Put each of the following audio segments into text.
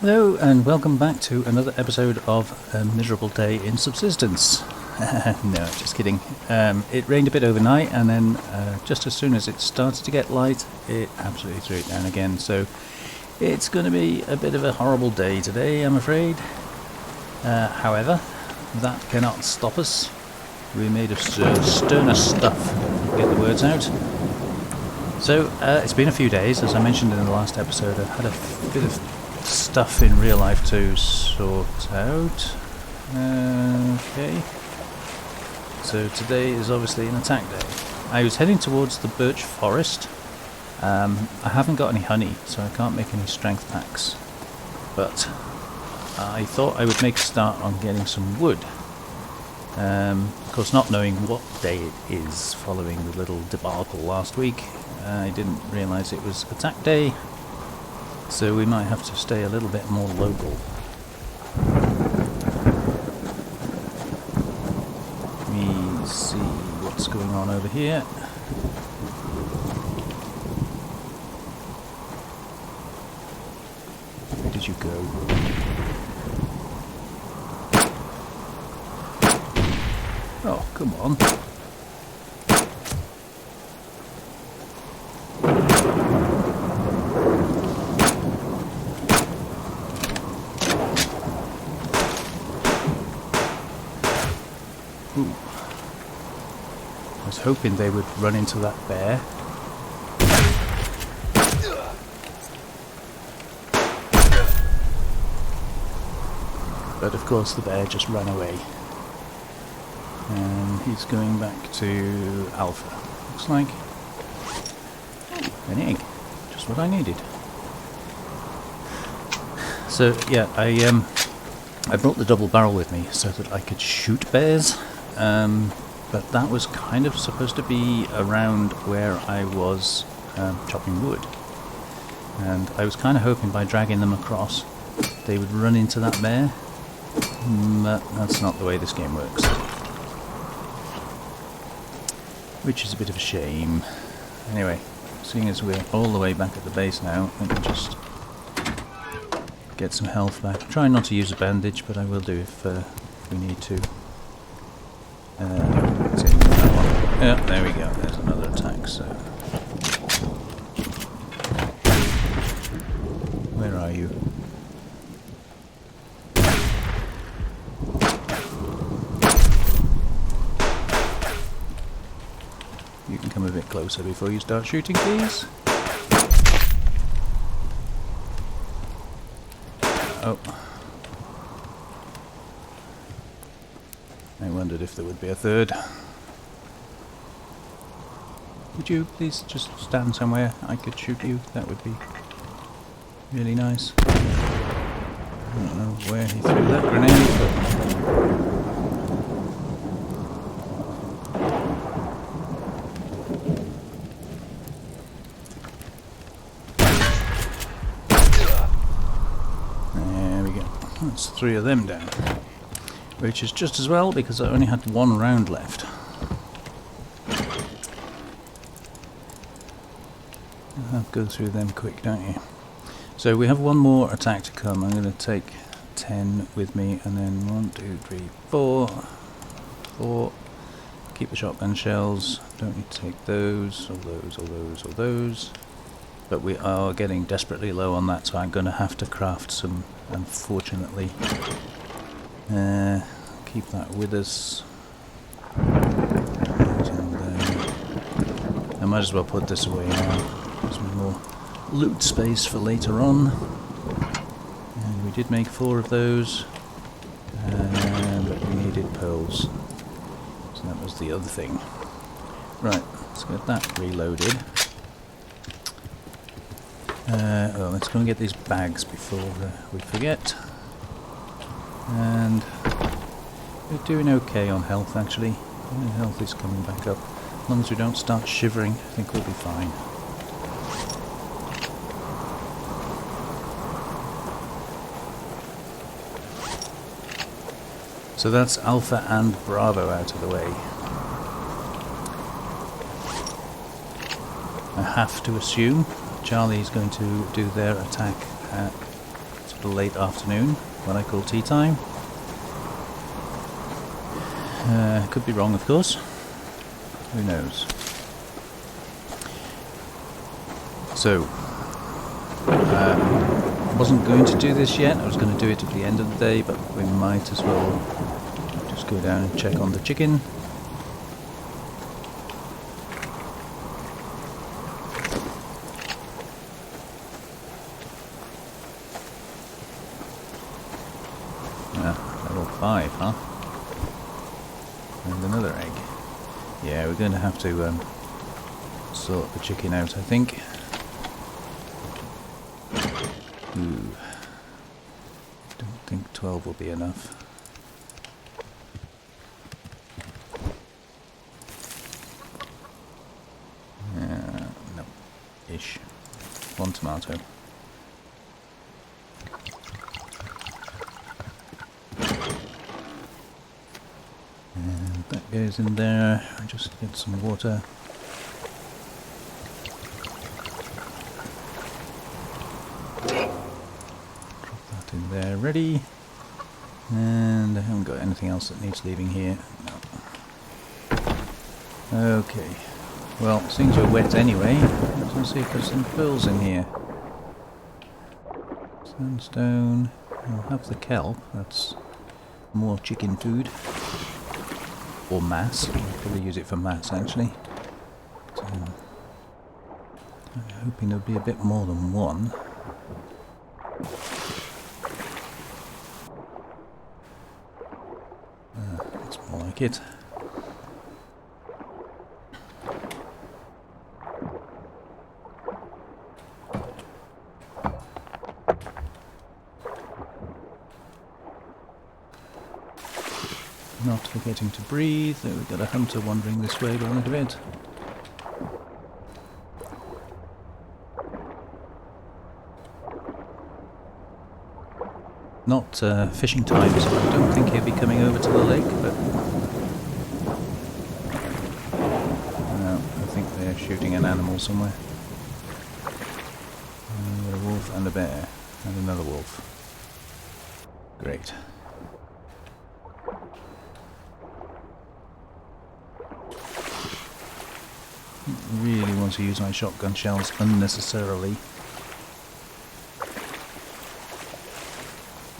Hello and welcome back to another episode of A Miserable Day in Subsistence. No, just kidding. It rained a bit overnight and then just as soon as it started to get light, it absolutely threw it down again. So it's going to be a bit of a horrible day today, I'm afraid. However, that cannot stop us. We're made of sterner stuff, get the words out. So it's been a few days, as I mentioned in the last episode. I've had a bit of stuff in real life to sort out. Okay. So today is obviously an attack day. I was heading towards the birch forest. I haven't got any honey, so I can't make any strength packs. But I thought I would make a start on getting some wood. Of course, not knowing what day it is following the little debacle last week, I didn't realise it was attack day. So we might have to stay a little bit more local. Let me see what's going on over here. Where did you go? Oh, come on. Ooh. I was hoping they would run into that bear. But of course the bear just ran away. And he's going back to Alpha. Looks like an egg. Just what I needed. So yeah, I brought the double barrel with me so that I could shoot bears. But that was kind of supposed to be around where I was chopping wood. And I was kind of hoping by dragging them across they would run into that bear. But that's not the way this game works. Which is a bit of a shame. Anyway, seeing as we're all the way back at the base now, let me just get some health back. I'm trying not to use a bandage, but I will do if we need to. Yeah, there we go. There's another attack. So, where are you? You can come a bit closer before you start shooting, please. Oh. I wondered if there would be a third. Would you please just stand somewhere I could shoot you? That would be really nice. I don't know where he threw that grenade, but there we go. That's 3 of them down. Which is just as well because I only had 1 round left. I'll go through them quick, don't you? So we have 1 more attack to come. I'm going to take 10 with me and then 1, 2, 3, 4. 4. Keep the shotgun shells. Don't need to take those, or those, or those, or those. But we are getting desperately low on that, so I'm going to have to craft some, unfortunately. Keep that with us. I might as well put this away now. Some more loot space for later on. And we did make 4 of those. But we needed pearls. So that was the other thing. Right, let's get that reloaded. Well, let's go and get these bags before we forget. And we're doing okay on health, actually. Health is coming back up. As long as we don't start shivering, I think we'll be fine. So that's Alpha and Bravo out of the way. I have to assume Charlie is going to do their attack at late afternoon, what I call tea time. Could be wrong, of course. Who knows? So, I wasn't going to do this yet. I was going to do it at the end of the day, but we might as well just go down and check on the chicken. Level 5, huh? And another egg. Yeah, we're going to have to sort the chicken out, I think. Ooh. Don't think 12 will be enough. No. Ish. 1 tomato. And that goes in there. I just get some water. In there ready, and I haven't got anything else that needs leaving here. No. Okay, well, things are wet anyway. Let's see if there's some pearls in here. Sandstone. I'll have the kelp. That's more chicken food, or mass. I'll probably use it for mass actually. So, I'm hoping there'll be a bit more than one. Like it. Not forgetting to breathe. We've got a hunter wandering this way by the look of it. Not fishing time, so I don't think he'll be coming over to the lake, but no, I think they're shooting an animal somewhere. A wolf and a bear, and another wolf. Great. Really want to use my shotgun shells unnecessarily.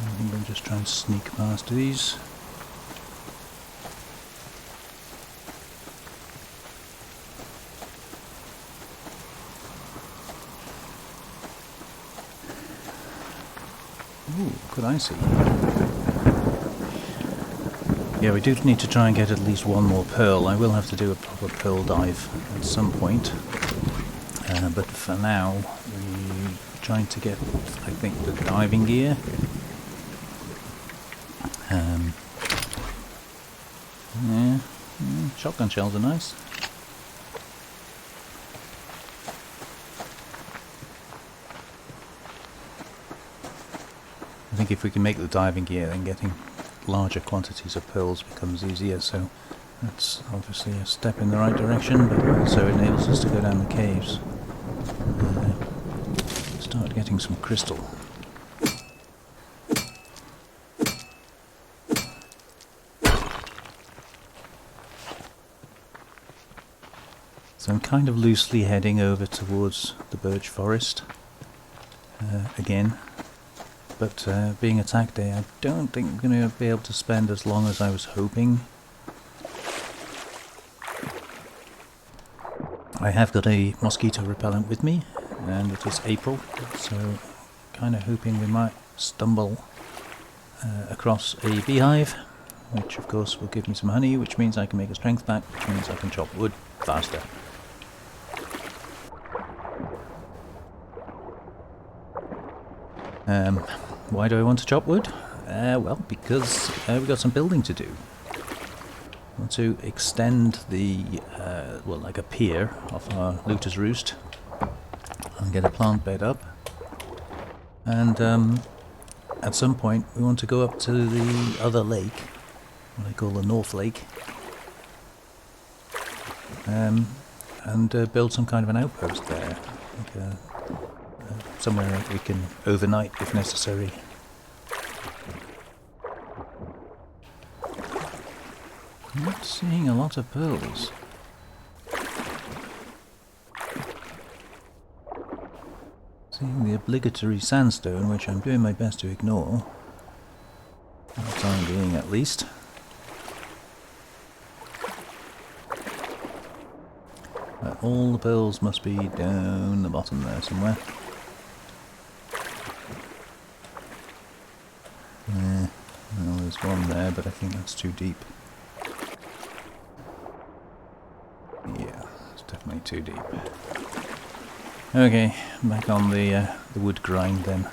I think I'll just try and sneak past these. Ooh, could I see? Yeah, we do need to try and get at least one more pearl. I will have to do a proper pearl dive at some point. But for now, we're trying to get, I think, the diving gear. Yeah, shotgun shells are nice. I think if we can make the diving gear, then getting larger quantities of pearls becomes easier, so that's obviously a step in the right direction, but also enables us to go down the caves. Start getting some crystal. So I'm kind of loosely heading over towards the birch forest again, but being attack day, I don't think I'm going to be able to spend as long as I was hoping. I have got a mosquito repellent with me, and it is April, so kind of hoping we might stumble across a beehive, which of course will give me some honey, which means I can make a strength pack, which means I can chop wood faster. Why do I want to chop wood? Well, because we've got some building to do. I want to extend the, well, like a pier off our Looters Roost and get a plant bed up. And at some point we want to go up to the other lake, what I call the North Lake, and build some kind of an outpost there, like somewhere we can overnight if necessary, I'm not seeing a lot of pearls. Seeing the obligatory sandstone, which I'm doing my best to ignore. For the time being, at least. All the pearls must be down the bottom there somewhere. Well, there's one there, but I think that's too deep. Yeah, it's definitely too deep. Okay, back on the wood grind then.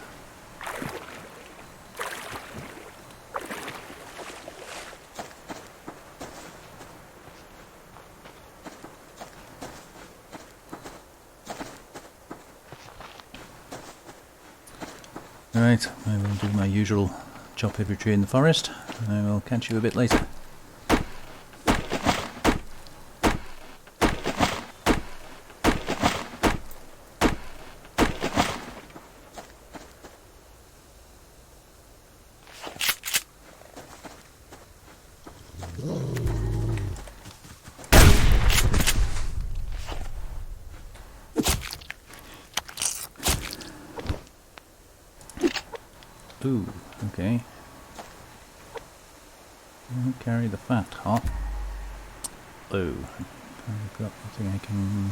Right, I will do my usual chop every tree in the forest. I will catch you a bit later. Ooh, okay. I'll carry the fat, huh? Oh, I've got nothing I can...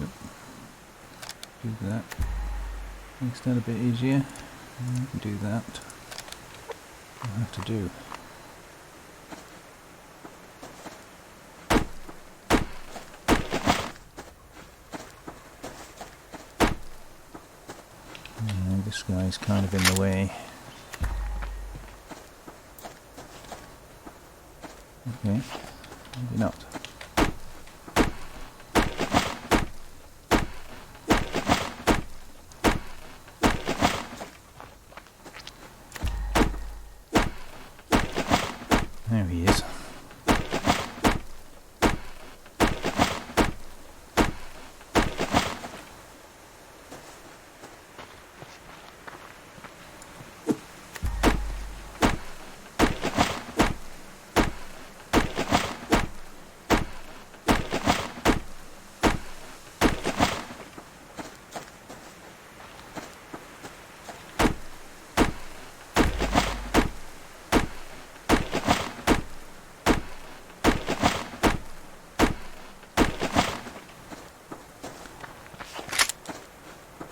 Yep. Do that. Makes that a bit easier. Do that. I'll have to do. This guy's kind of in the way. Okay, maybe not. There he is.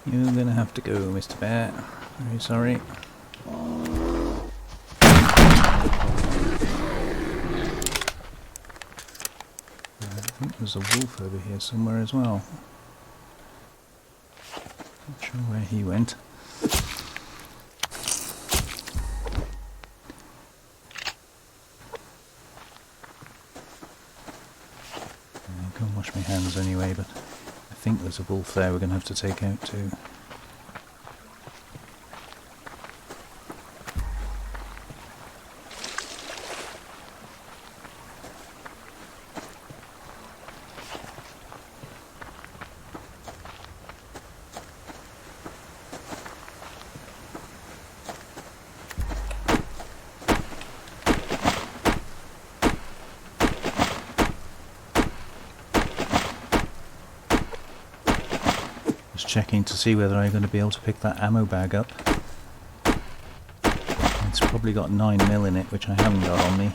You're gonna have to go, Mr. Bear. Very sorry. I think there's a wolf over here somewhere as well. Not sure where he went. I can't wash my hands anyway, but I think there's a wolf there we're going to have to take out too. Checking to see whether I'm going to be able to pick that ammo bag up. It's probably got 9mm in it, which I haven't got on me.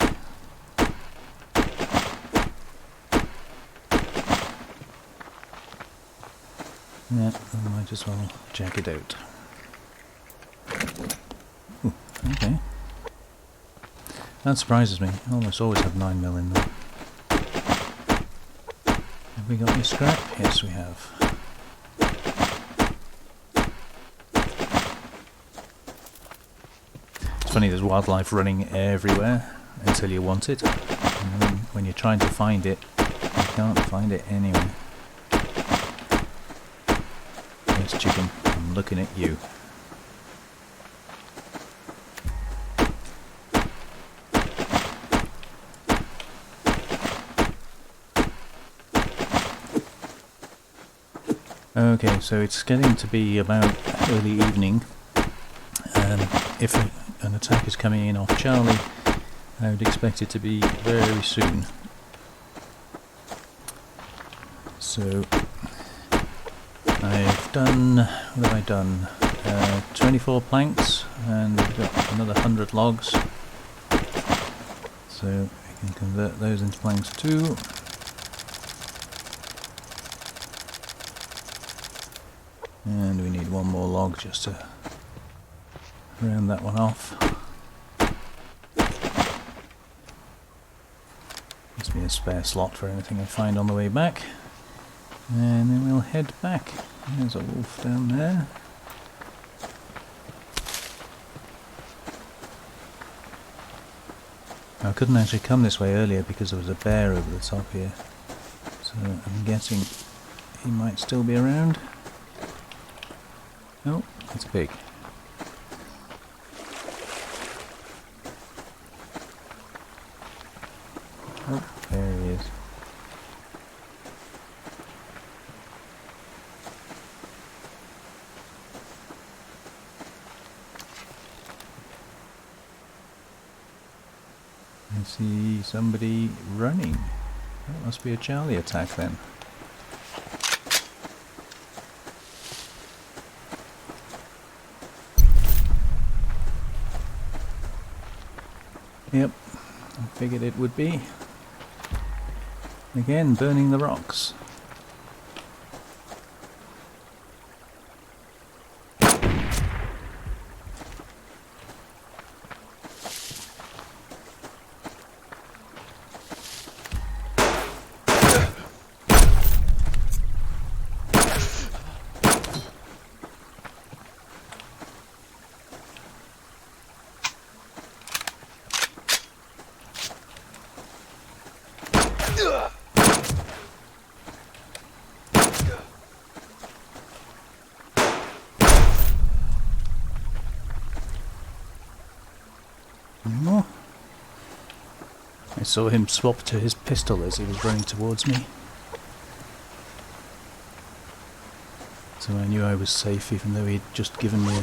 Yeah, I might as well check it out. Ooh, okay. That surprises me. I almost always have 9mm in them. Have we got any scrap? Yes, we have. It's funny, there's wildlife running everywhere until you want it, and then when you're trying to find it, you can't find it anywhere. There's chicken, I'm looking at you. Okay, so it's getting to be about early evening. If an attack is coming in off Charlie, I would expect it to be very soon. So I've done, what have I done? 24 planks, and we've got another 100 logs. So we can convert those into planks too. And we need one more log just to round that one off. Gives me a spare slot for anything I find on the way back. And then we'll head back. There's a wolf down there. I couldn't actually come this way earlier because there was a bear over the top here. So I'm guessing he might still be around. Oh, it's a pig. Oh, there he is. I see somebody running. That must be a Charlie attack then. Yep, I figured it would be. Again, burning the rocks. I saw him swap to his pistol as he was running towards me. So I knew I was safe even though he'd just given me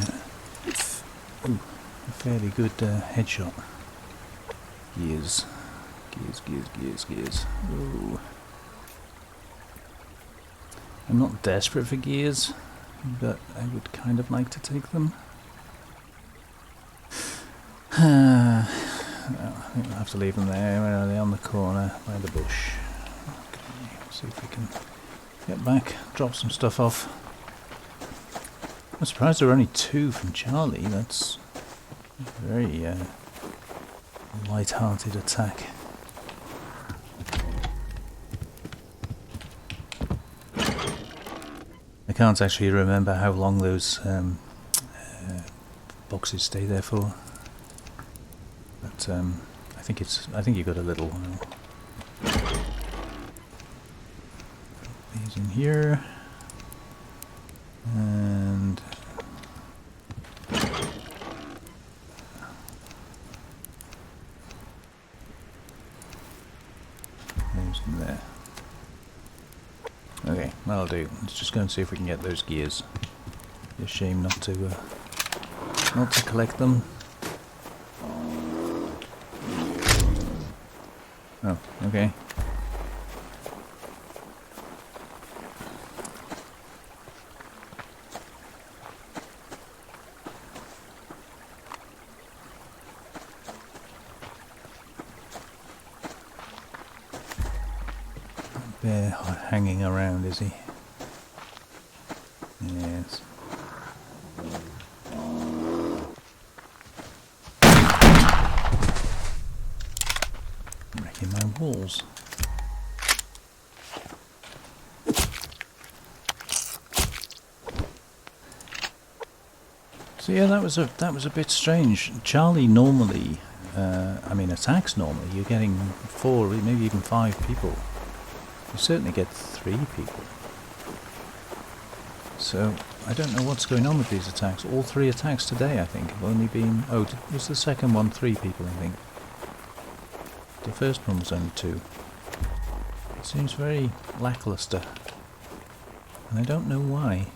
a fairly good headshot. Gears. Gears. Ooh. I'm not desperate for gears, but I would kind of like to take them. I think we'll have to leave them there. Where are they? On the corner by the bush. Okay, see if we can get back, drop some stuff off. I'm surprised there were only 2 from Charlie. That's a very light-hearted attack. I can't actually remember how long those boxes stay there for. But I think you got a little while. These in here, and those in there. Okay, that'll do. Let's just go and see if we can get those gears. Be a shame not to collect them. Oh, okay. Bear hanging around, is he? Yes. Wrecking my walls. So yeah, that was a bit strange. Charlie normally, attacks normally. You're getting 4, maybe even 5 people. You certainly get 3 people. So I don't know what's going on with these attacks. All 3 attacks today, I think, have only been. Oh, was the second one 3 people? I think. The first one was only 2. It seems very lackluster. and I don't know why.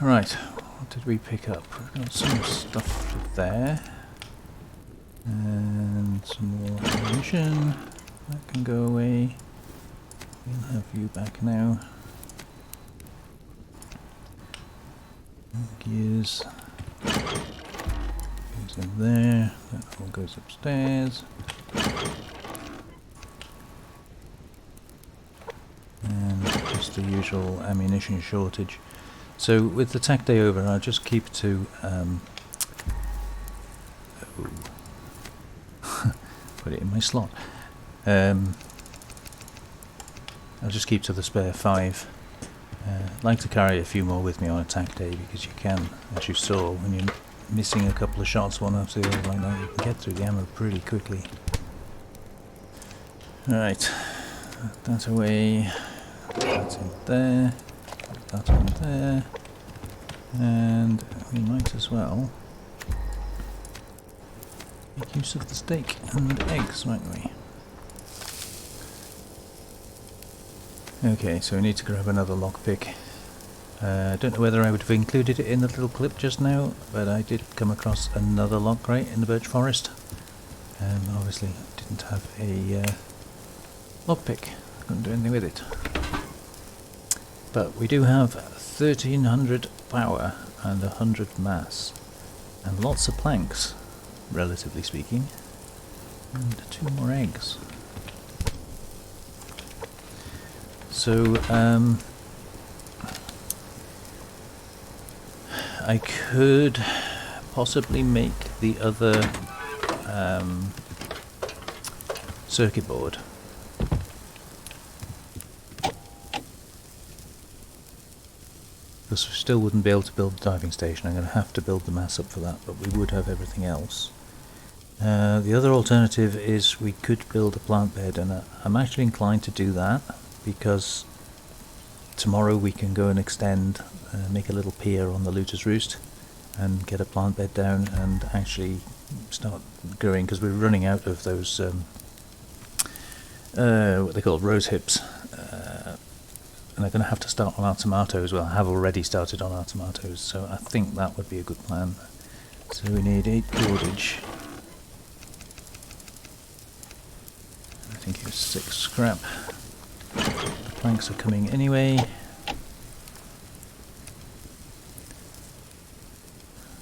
Right, what did we pick up? We've got some stuff there. And some more ammunition. That can go away. We'll have you back now. Gears. Goes in there. That all goes upstairs. And just the usual ammunition shortage. So with the tack day over, I'll just keep to put it in my slot. I'll just keep to the spare 5. I'd like to carry a few more with me on attack day, because you can, as you saw, when you're missing a couple of shots one after the other like that, you can get through the ammo pretty quickly. Alright, that away, that's in there, that in there, and we might as well make use of the steak and eggs, mightn't we? Okay, so we need to grab another lockpick. I don't know whether I would have included it in the little clip just now, but I did come across another lock crate in the birch forest. Obviously didn't have a lockpick, couldn't do anything with it. But we do have 1300 power and 100 mass, and lots of planks, relatively speaking, and 2 more eggs. So, I could possibly make the other circuit board. Because we still wouldn't be able to build the diving station. I'm going to have to build the mass up for that, but we would have everything else. The other alternative is we could build a plant bed, and I'm actually inclined to do that, because tomorrow we can go and extend, make a little pier on the Looters Roost and get a plant bed down and actually start growing, because we're running out of those what they call rose hips, and I'm going to have to start on our tomatoes. Well, I have already started on our tomatoes, so I think that would be a good plan. So we need 8 cordage. I think it was 6 scrap. The planks are coming anyway.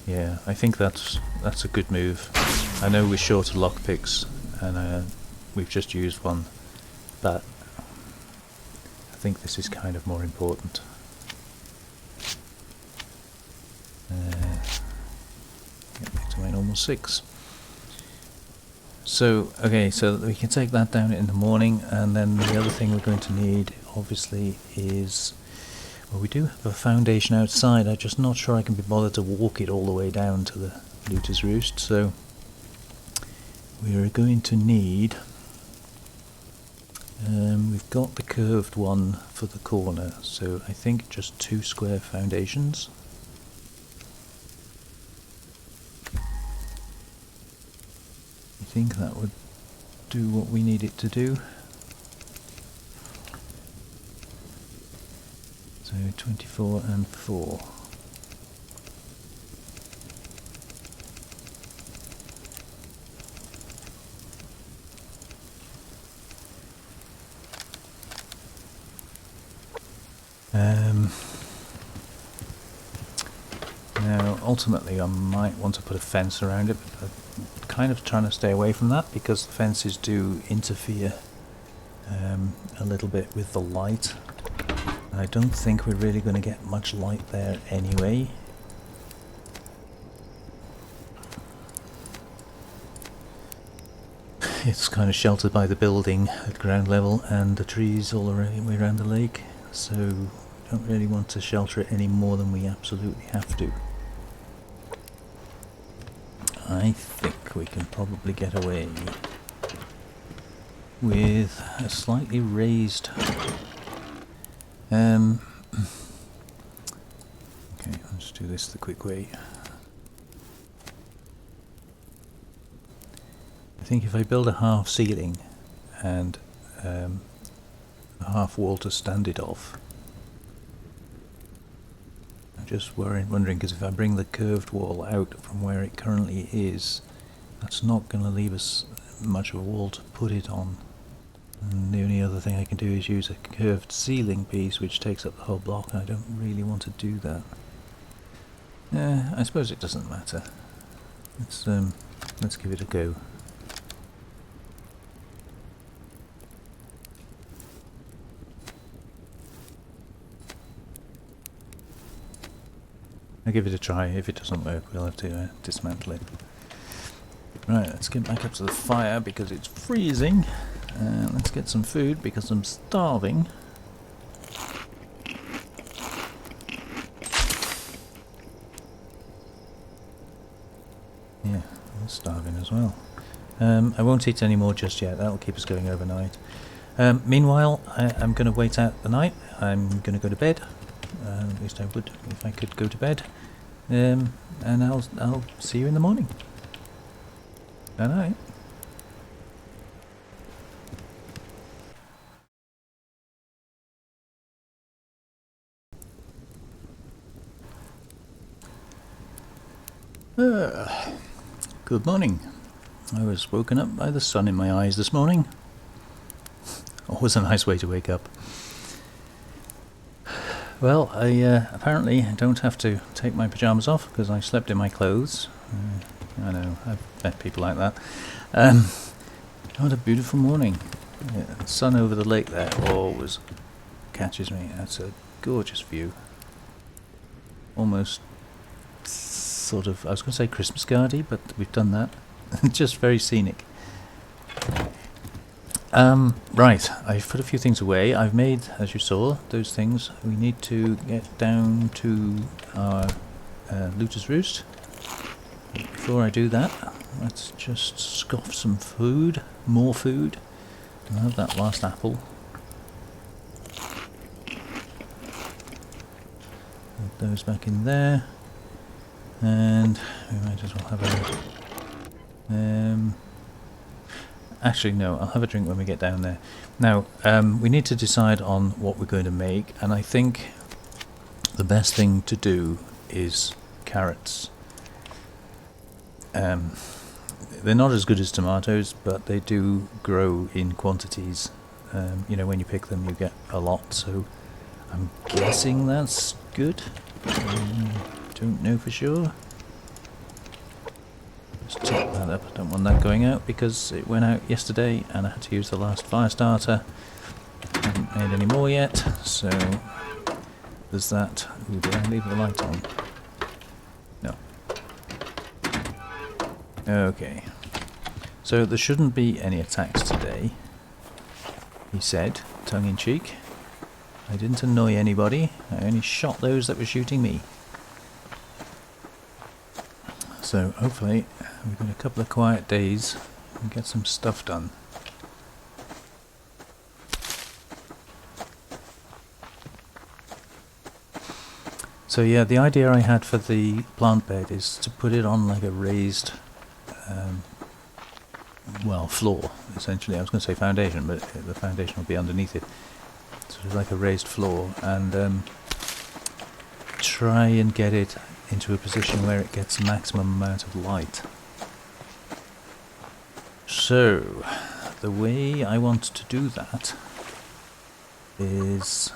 Yeah, I think that's a good move. I know we're short of lockpicks, and we've just used one, but I think this is kind of more important. Get back to my normal 6. So, okay, so we can take that down in the morning, and then the other thing we're going to need, obviously, is, well, we do have a foundation outside. I'm just not sure I can be bothered to walk it all the way down to the Looters Roost, so we are going to need, we've got the curved one for the corner, so I think just 2 square foundations. I think that would do what we need it to do. So 24 and 4. Now ultimately I might want to put a fence around it, but I'm kind of trying to stay away from that, because the fences do interfere a little bit with the light. I don't think we're really going to get much light there anyway. It's kind of sheltered by the building at ground level and the trees all the way around the lake, so we don't really want to shelter it any more than we absolutely have to. I think we can probably get away with a slightly raised okay, let's do this the quick way. I think if I build a half ceiling and a half wall to stand it off, I'm just wondering because if I bring the curved wall out from where it currently is, that's not going to leave us much of a wall to put it on. And the only other thing I can do is use a curved ceiling piece which takes up the whole block, and I don't really want to do that. Yeah, I suppose it doesn't matter. Let's give it a go. I'll give it a try. If it doesn't work, we'll have to dismantle it. Right, let's get back up to the fire because it's freezing. Let's get some food because I'm starving. Yeah, I'm starving as well. I won't eat any more just yet. That'll keep us going overnight. Meanwhile, I'm going to wait out the night. I'm going to go to bed. At least I would if I could go to bed. And I'll see you in the morning. Good night. Good morning. I was woken up by the sun in my eyes this morning. Always a nice way to wake up. Well, I apparently don't have to take my pyjamas off because I slept in my clothes. I know, I've met people like that. What a beautiful morning. Yeah, the sun over the lake there always catches me. That's a gorgeous view. Almost sort of, I was going to say Christmas gardy, but we've done that. Just very scenic. Right, I've put a few things away. I've made, as you saw, those things. We need to get down to our Looters Roost. Before I do that, let's just scoff some food, more food. I'll have that last apple. Put those back in there. And we might as well have a... actually, no, I'll have a drink when we get down there. Now, we need to decide on what we're going to make, and I think the best thing to do is carrots. They're not as good as tomatoes, but they do grow in quantities. You know, when you pick them, you get a lot, so I'm guessing that's good. Don't know for sure. Just top that up. I don't want that going out because it went out yesterday and I had to use the last fire starter. I haven't made any more yet, so there's that. Ooh, did I leave the light on? No. Okay. So there shouldn't be any attacks today, he said, tongue in cheek. I didn't annoy anybody. I only shot those that were shooting me. So hopefully we've got a couple of quiet days and get some stuff done. So yeah, the idea I had for the plant bed is to put it on like a raised, well, floor, essentially. I was going to say foundation, but the foundation will be underneath it. Sort of like a raised floor, and try and get it into a position where it gets maximum amount of light. So, the way I want to do that is...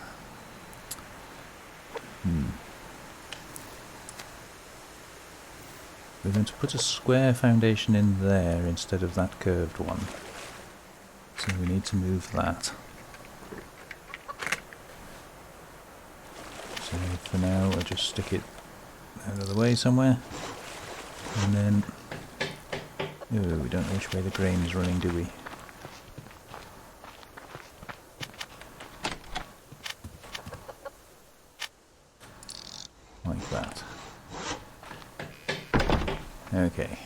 we're going to put a square foundation in there instead of that curved one. So we need to move that. So for now I'll just stick it out of the way somewhere. And then... oh, we don't know which way the grain is running, do we? Like that. Okay.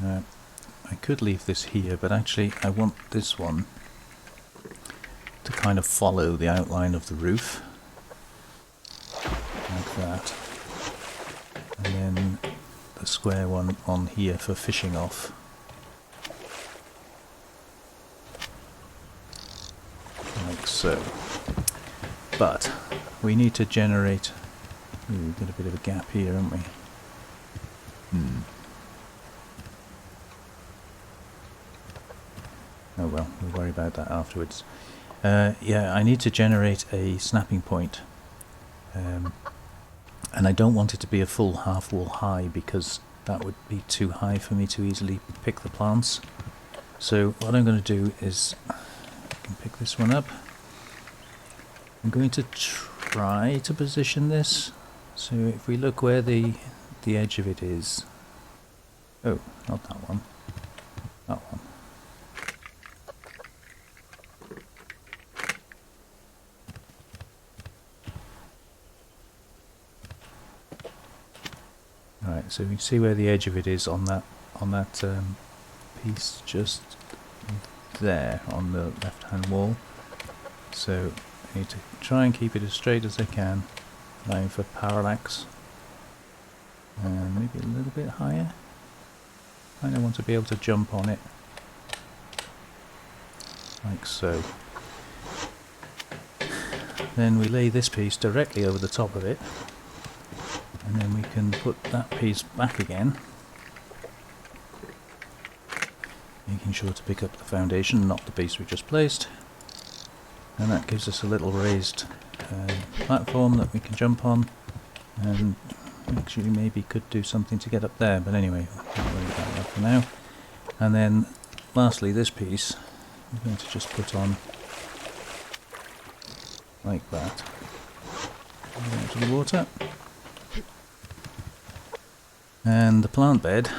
I could leave this here, but actually I want this one to kind of follow the outline of the roof. Like that. And then the square one on here for fishing off. Like so. But we need to generate... Ooh, we've got a bit of a gap here, haven't we? Oh well, we'll worry about that afterwards. Yeah, I need to generate a snapping point. And I don't want it to be a full half wall high because that would be too high for me to easily pick the plants. So what I'm going to do is, I can pick this one up. I'm going to try to position this. So if we look where the edge of it is. Oh, not that one. That one. Right, so we can see where the edge of it is on that piece just there on the left-hand wall. So I need to try and keep it as straight as I can, allowing for parallax, and maybe a little bit higher. I don't want to be able to jump on it, like so. Then we lay this piece directly over the top of it. And then we can put that piece back again, making sure to pick up the foundation, not the piece we just placed. And that gives us a little raised platform that we can jump on, and actually maybe could do something to get up there, but anyway, we'll worry about that for now. And then lastly, this piece I'm going to just put on like that. Into the water. And the plant bed,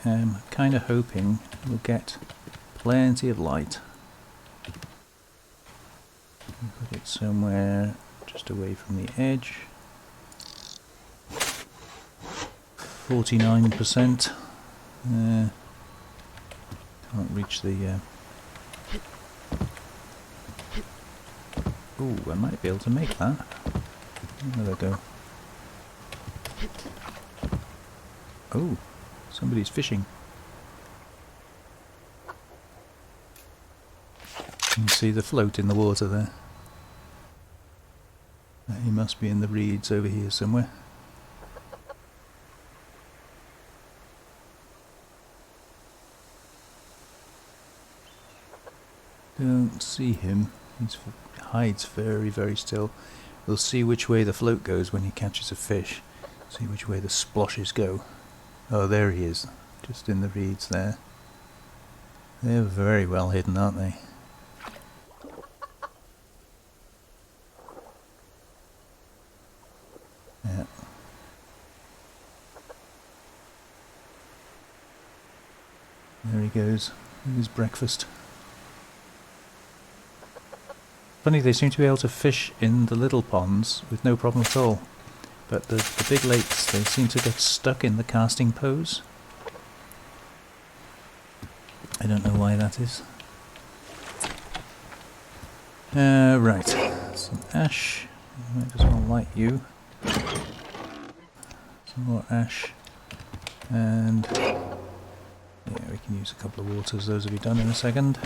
I'm kind of hoping we'll get plenty of light. Put it somewhere just away from the edge. 49%. Can't reach the... Ooh, I might be able to make that. There we go. Oh, somebody's fishing. You can see the float in the water there. He must be in the reeds over here somewhere. Don't see him. He hides very, very still. We'll see which way the float goes when he catches a fish. See which way the splashes go. Oh, there he is, just in the reeds there. They're very well hidden, aren't they? Yeah. There he goes, with his breakfast. Funny, they seem to be able to fish in the little ponds with no problem at all. But the big lakes, they seem to get stuck in the casting pose. I don't know why that is. Right, some ash. I might as well light you. Some more ash. And yeah, we can use a couple of waters, those will be done in a second.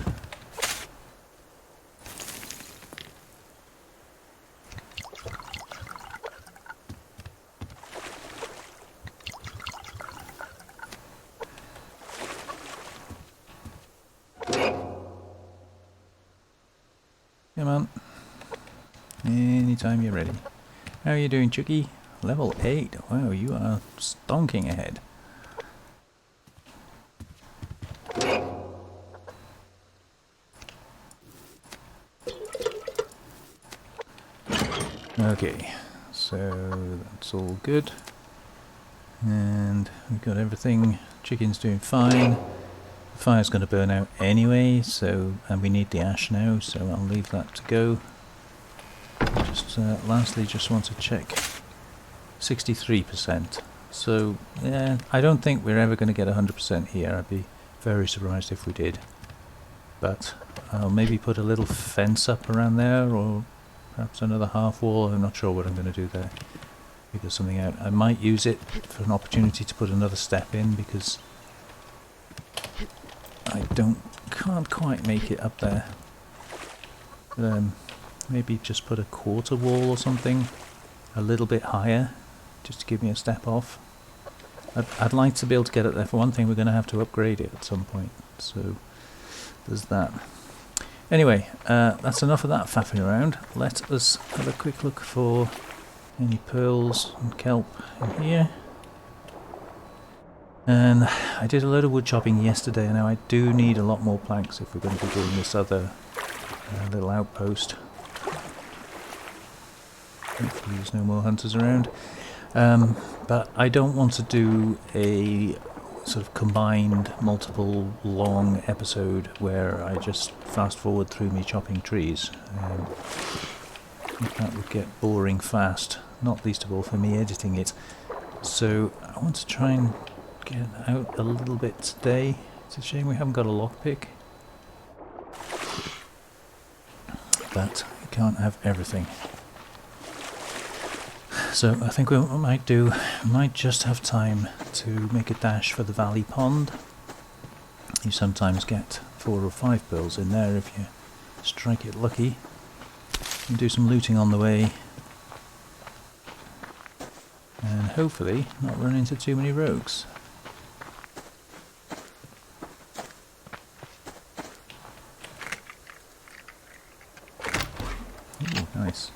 Come on. Anytime you're ready. How are you doing, Chucky? Level 8. Wow, you are stonking ahead. Okay, so that's all good. And we've got everything. Chicken's doing fine. The fire's going to burn out anyway, so, and we need the ash now, so I'll leave that to go. Just lastly, just want to check 63%. So yeah, I don't think we're ever going to get 100% here. I'd be very surprised if we did. But I'll maybe put a little fence up around there, or perhaps another half wall. I'm not sure what I'm going to do there. figure something out. I might use it for an opportunity to put another step in because I can't quite make it up there. Maybe just put a quarter wall or something a little bit higher, just to give me a step off. I'd like to be able to get it there. For one thing, we're going to have to upgrade it at some point, so there's that. Anyway, that's enough of that faffing around. Let us have a quick look for any pearls and kelp in here. And I did a load of wood chopping yesterday, and now I do need a lot more planks if we're going to be doing this other little outpost. Hopefully there's no more hunters around. But I don't want to do a sort of combined multiple long episode where I just fast forward through me chopping trees. That would get boring fast, not least of all for me editing it. So I want to try and get out a little bit today. It's a shame we haven't got a lockpick, but we can't have everything. So I think what we might do, we might just have time to make a dash for the valley pond. You sometimes get 4 or 5 pearls in there if you strike it lucky. And do some looting on the way. And hopefully not run into too many rogues. Ooh, nice.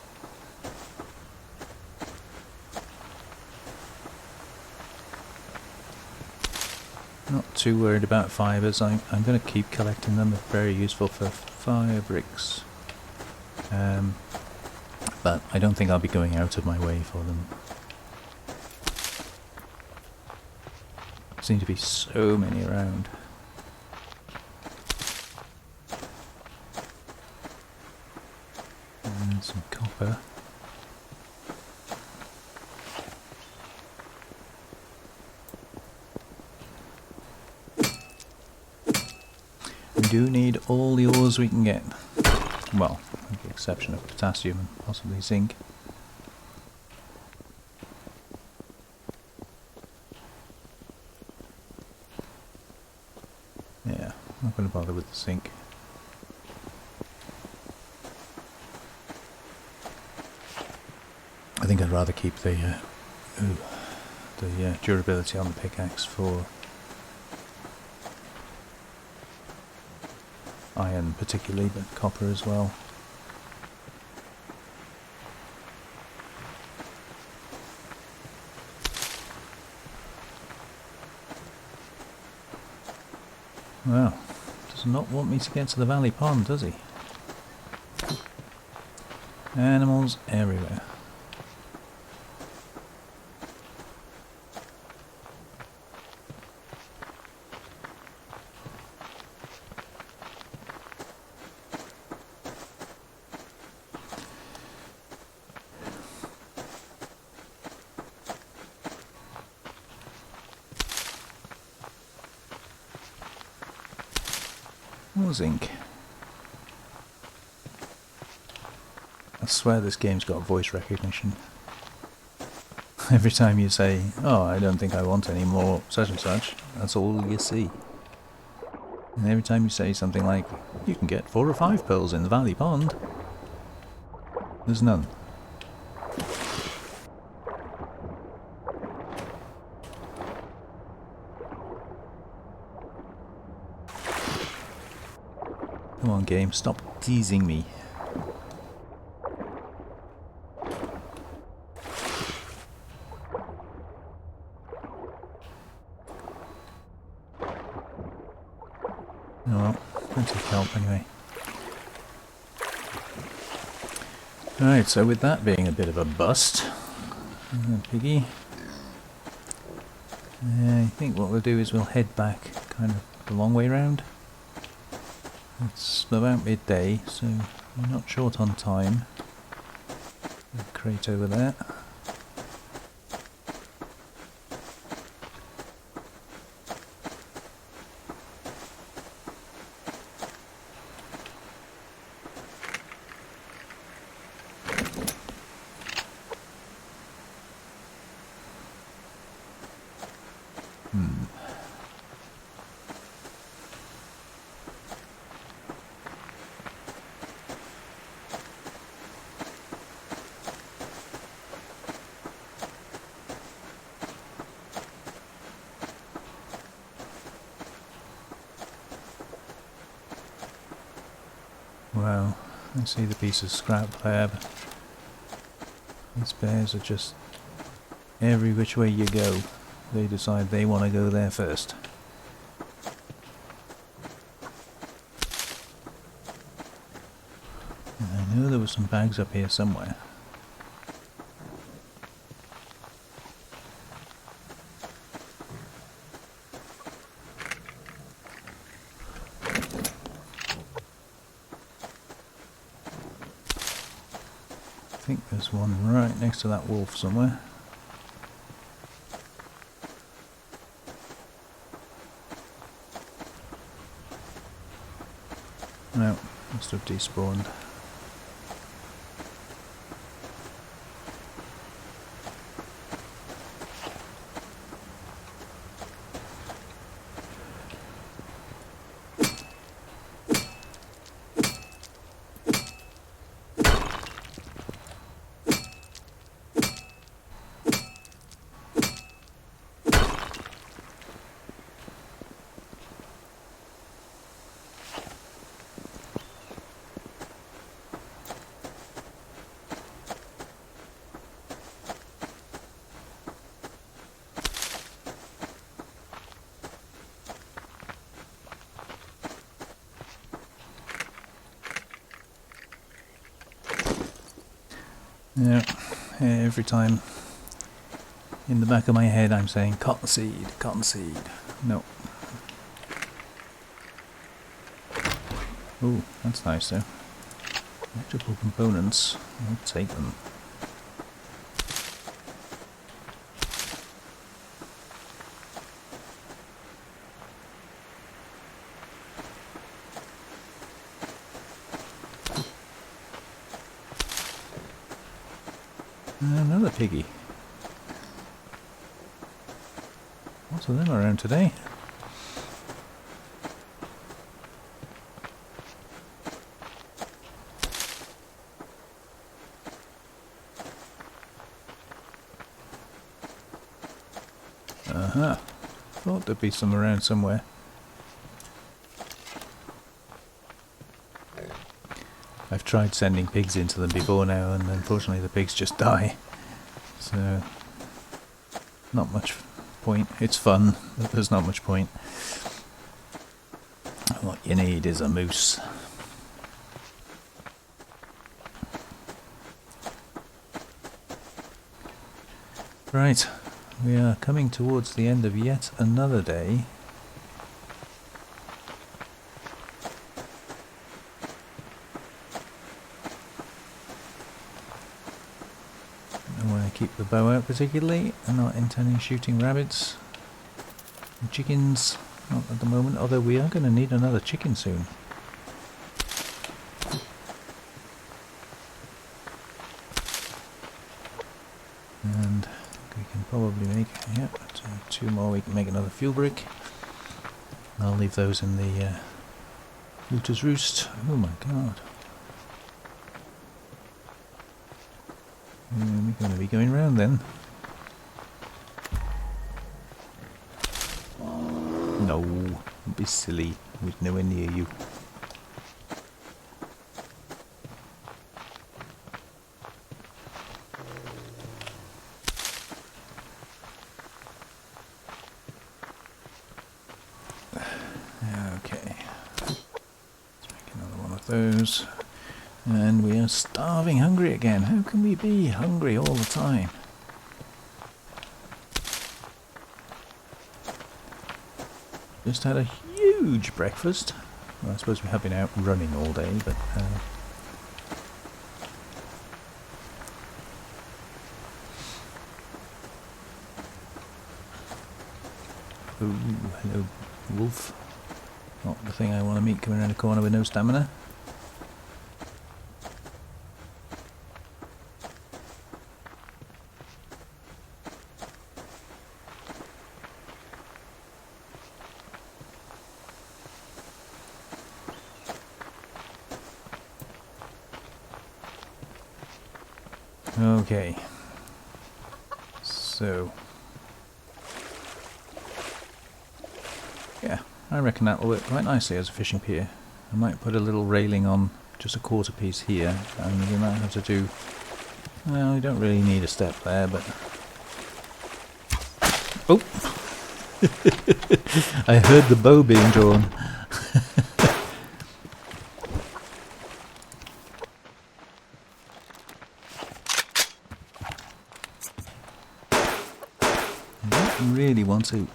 Not too worried about fibres. I'm going to keep collecting them. They're very useful for fabrics. But I don't think I'll be going out of my way for them. There seem to be so many around. And some copper. We do need all the ores we can get. Well, with the exception of potassium and possibly zinc. Yeah, I'm not going to bother with the zinc. I think I'd rather keep the durability on the pickaxe for iron particularly, but copper as well. Well, does not want me to get to the valley pond, does he? Animals everywhere. More zinc. I swear this game's got voice recognition. Every time you say, "Oh, I don't think I want any more such and such," that's all you see. And every time you say something like, "You can get 4 or 5 pearls in the valley pond," there's none. Come on, game, stop teasing me. Oh well, plenty of help anyway. Right, so with that being a bit of a bust, piggy, I think what we'll do is we'll head back kind of the long way round. It's about midday, so we're not short on time. The crate over there. Wow, I see the piece of scrap there. These bears are just every which way you go. They decide they want to go there first. I know there were some bags up here somewhere. I think there's one right next to that wolf somewhere. No, must have despawned. Yeah, every time in the back of my head I'm saying cottonseed, cottonseed. No. Oh, that's nice though. Electrical components, I'll take them. Another piggy. Lots of them around today. Uh-huh. Thought there'd be some around somewhere. I've tried sending pigs into them before now, and unfortunately the pigs just die. So, not much point. It's fun, but there's not much point. What you need is a moose. Right, we are coming towards the end of yet another day. Keep the bow out particularly. I'm not intending shooting rabbits and chickens, not at the moment, although we are going to need another chicken soon. And we can probably make, yep, two more, we can make another fuel brick. I'll leave those in the Looters Roost. Oh my god. We're going to be going round then. No, don't be silly. We're nowhere near you. Okay. Let's make another one of those. And we are starving hungry again. How can we be hungry all the time? Just had a huge breakfast. Well, I suppose we have been out running all day, but... Ooh, hello, wolf. Not the thing I want to meet coming around the corner with no stamina. Okay, so yeah, I reckon that will work quite nicely as a fishing pier. I might put a little railing on just a quarter piece here, and we might have to do... Well, we don't really need a step there, but... Oh! I heard the bow being drawn. I don't really want to...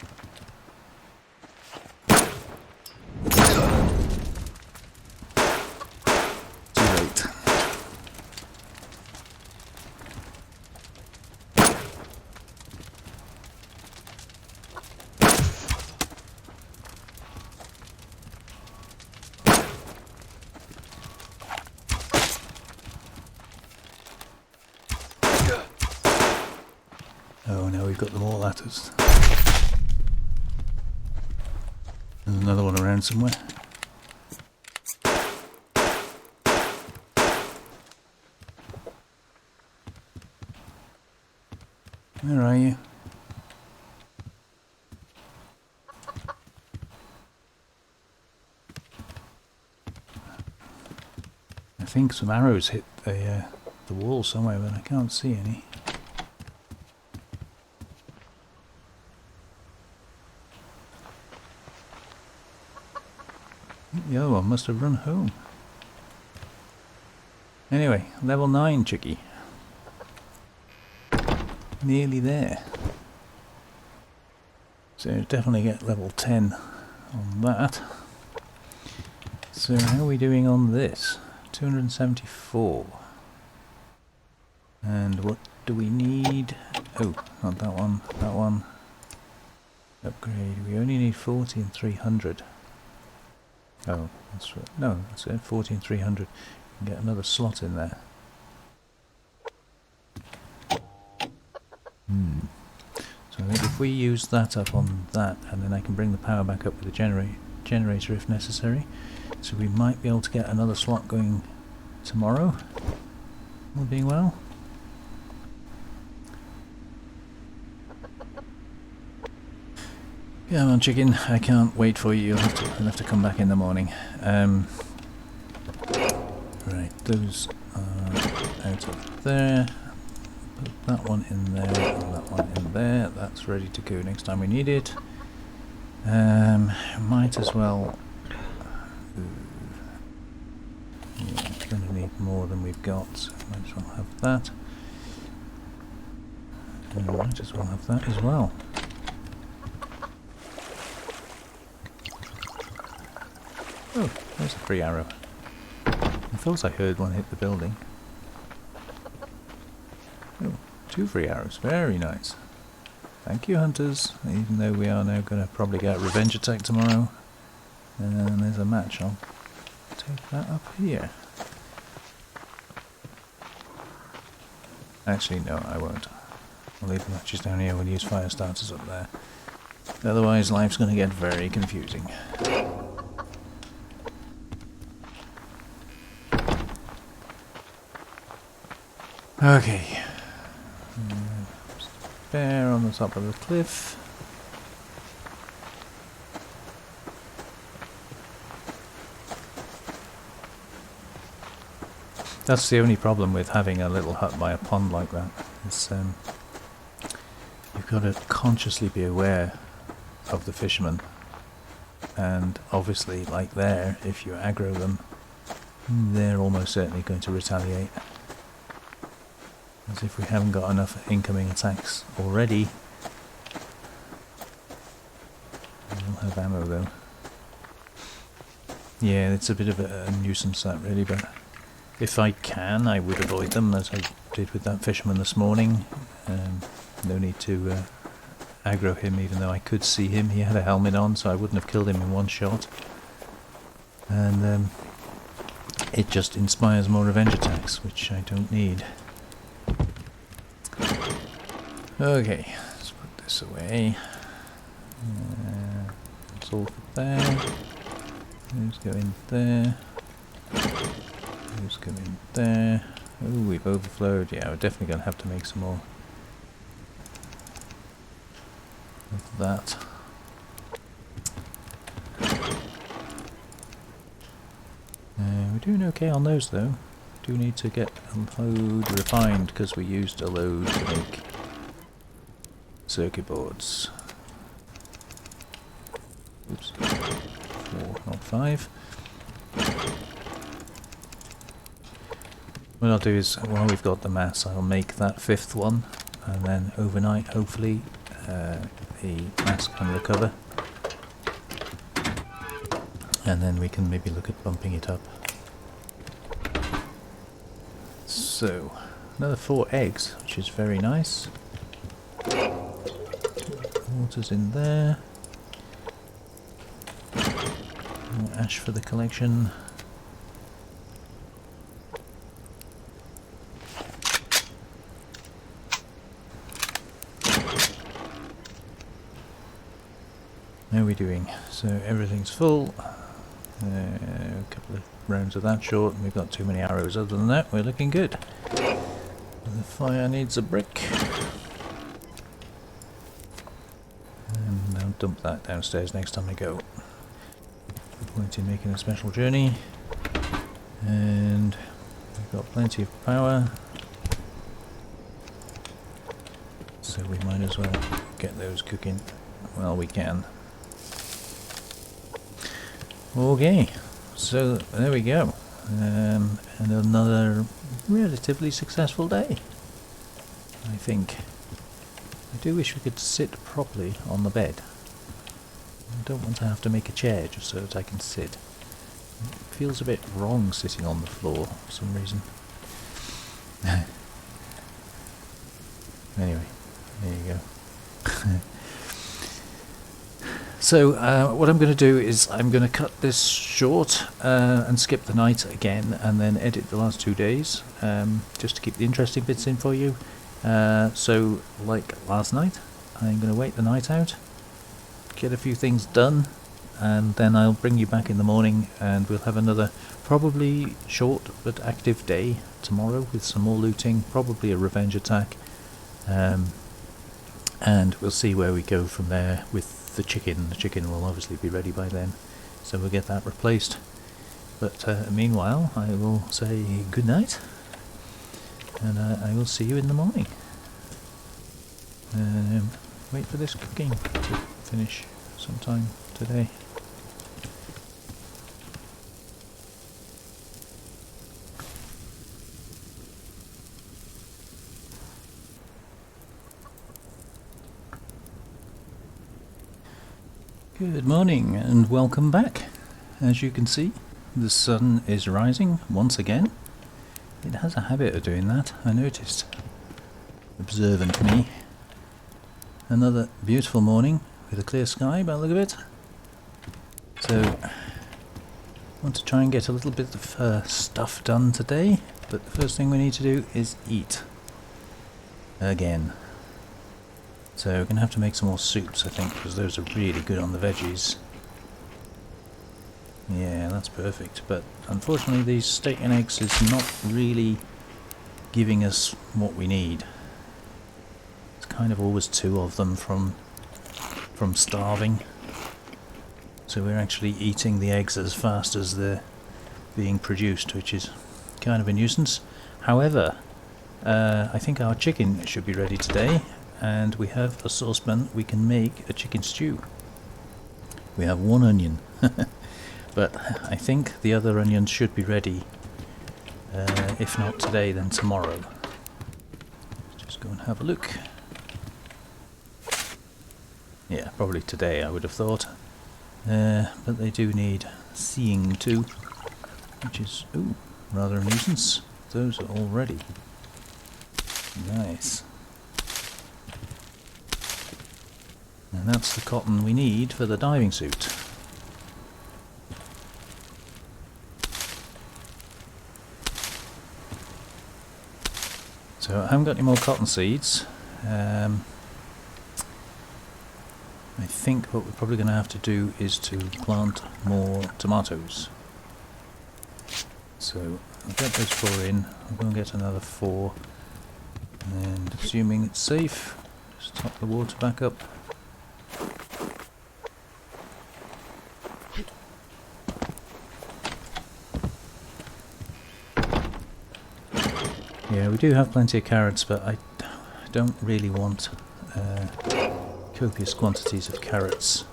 Oh no, we've got them all at us. There's another one around somewhere. Where are you? I think some arrows hit the wall somewhere, but I can't see any. The other one must have run home. Anyway, level 9 chickie. Nearly there. So definitely get level 10 on that. So how are we doing on this? 274. And what do we need? Oh, not that one, that one. Upgrade. We only need 40 and 300. Oh, that's right. No, that's it. 40 and 300. We can get another slot in there. So I think if we use that up on that, and then I can bring the power back up with the generator if necessary. So we might be able to get another slot going tomorrow, all being well. Come on, chicken, I can't wait for you. You'll have to come back in the morning. Right, those are out of there. Put that one in there and that one in there. That's ready to go next time we need it. Might as well... Yeah, it's going to need more than we've got, so might as well have that. And might as well have that as well. Oh, there's a free arrow. I thought I heard one hit the building. Oh, 2 free arrows. Very nice. Thank you, hunters. Even though we are now going to probably get a revenge attack tomorrow. And there's a match. I'll take that up here. Actually, no, I won't. I'll leave the matches down here. We'll use fire starters up there. Otherwise, life's going to get very confusing. Okay. Bear on the top of the cliff. That's the only problem with having a little hut by a pond like that. Is you've got to consciously be aware of the fishermen, and obviously, like there, if you aggro them, they're almost certainly going to retaliate. As if we haven't got enough incoming attacks already. We'll have ammo though. Yeah, it's a bit of a nuisance that really, but if I can, I would avoid them as I did with that fisherman this morning. No need to aggro him, even though I could see him. He had a helmet on, so I wouldn't have killed him in one shot. And it just inspires more revenge attacks, which I don't need. Okay, let's put this away. That's all for there. Those go in there. Those go in there. Oh, we've overflowed. Yeah, we're definitely going to have to make some more of that. We Doing okay on those though. Do need to get a load refined because we used a load to make circuit boards. Oops. 4, not 5. What I'll do is, while we've got the mass, I'll make that 5th one, and then overnight, hopefully, the mass can recover. And then we can maybe look at bumping it up. So, another 4 eggs, which is very nice. Water's in there. More ash for the collection. How are we doing? So everything's full. A couple of rounds of that short, and we've got too many arrows. Other than that, we're looking good. The fire needs a brick. And I'll dump that downstairs next time I go. No point in making a special journey. And we've got plenty of power. So we might as well get those cooking while we can. Okay, so there we go. And another relatively successful day, I think. I do wish we could sit properly on the bed. I don't want to have to make a chair just so that I can sit. It feels a bit wrong sitting on the floor for some reason. Anyway, there you go. So what I'm going to do is I'm going to cut this short and skip the night again, and then edit the last 2 days just to keep the interesting bits in for you. So like last night, I'm going to wait the night out, get a few things done, and then I'll bring you back in the morning, and we'll have another probably short but active day tomorrow with some more looting, probably a revenge attack, and we'll see where we go from there with the chicken. The chicken will obviously be ready by then, so we'll get that replaced. But meanwhile, I will say good night, and I will see you in the morning. Wait for this cooking to finish sometime today. Good morning and welcome back. As you can see, the sun is rising once again. It has a habit of doing that, I noticed. Observant me. Another beautiful morning with a clear sky by the look of it. So, I want to try and get a little bit of stuff done today, but the first thing we need to do is eat. Again. So we're going to have to make some more soups, I think, because those are really good on the veggies. Yeah, that's perfect. But unfortunately, these steak and eggs is not really giving us what we need. It's kind of always 2 of them from starving. So we're actually eating the eggs as fast as they're being produced, which is kind of a nuisance. However, I think our chicken should be ready today. And we have a saucepan, we can make a chicken stew. We have 1 onion, but I think the other onions should be ready, if not today then tomorrow. Let's just go and have a look. Yeah, probably today I would have thought, but they do need seeing to, which is rather a nuisance. Those are all ready. Nice. And that's the cotton we need for the diving suit. So I haven't got any more cotton seeds. I think what we're probably going to have to do is to plant more tomatoes. So I'll get those 4 in, I'm going to get another 4, and assuming it's safe, just top the water back up. Yeah, we do have plenty of carrots, but I don't really want copious quantities of carrots.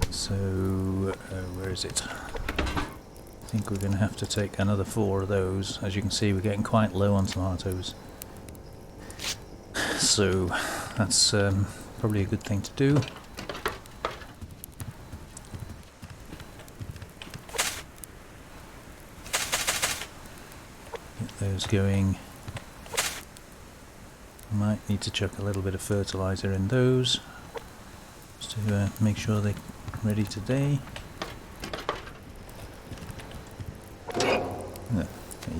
So, where is it? I think we're going to have to take another 4 of those. As you can see, we're getting quite low on tomatoes. So, that's probably a good thing to do. Get those going. Might need to chuck a little bit of fertilizer in those, just to make sure they're ready today.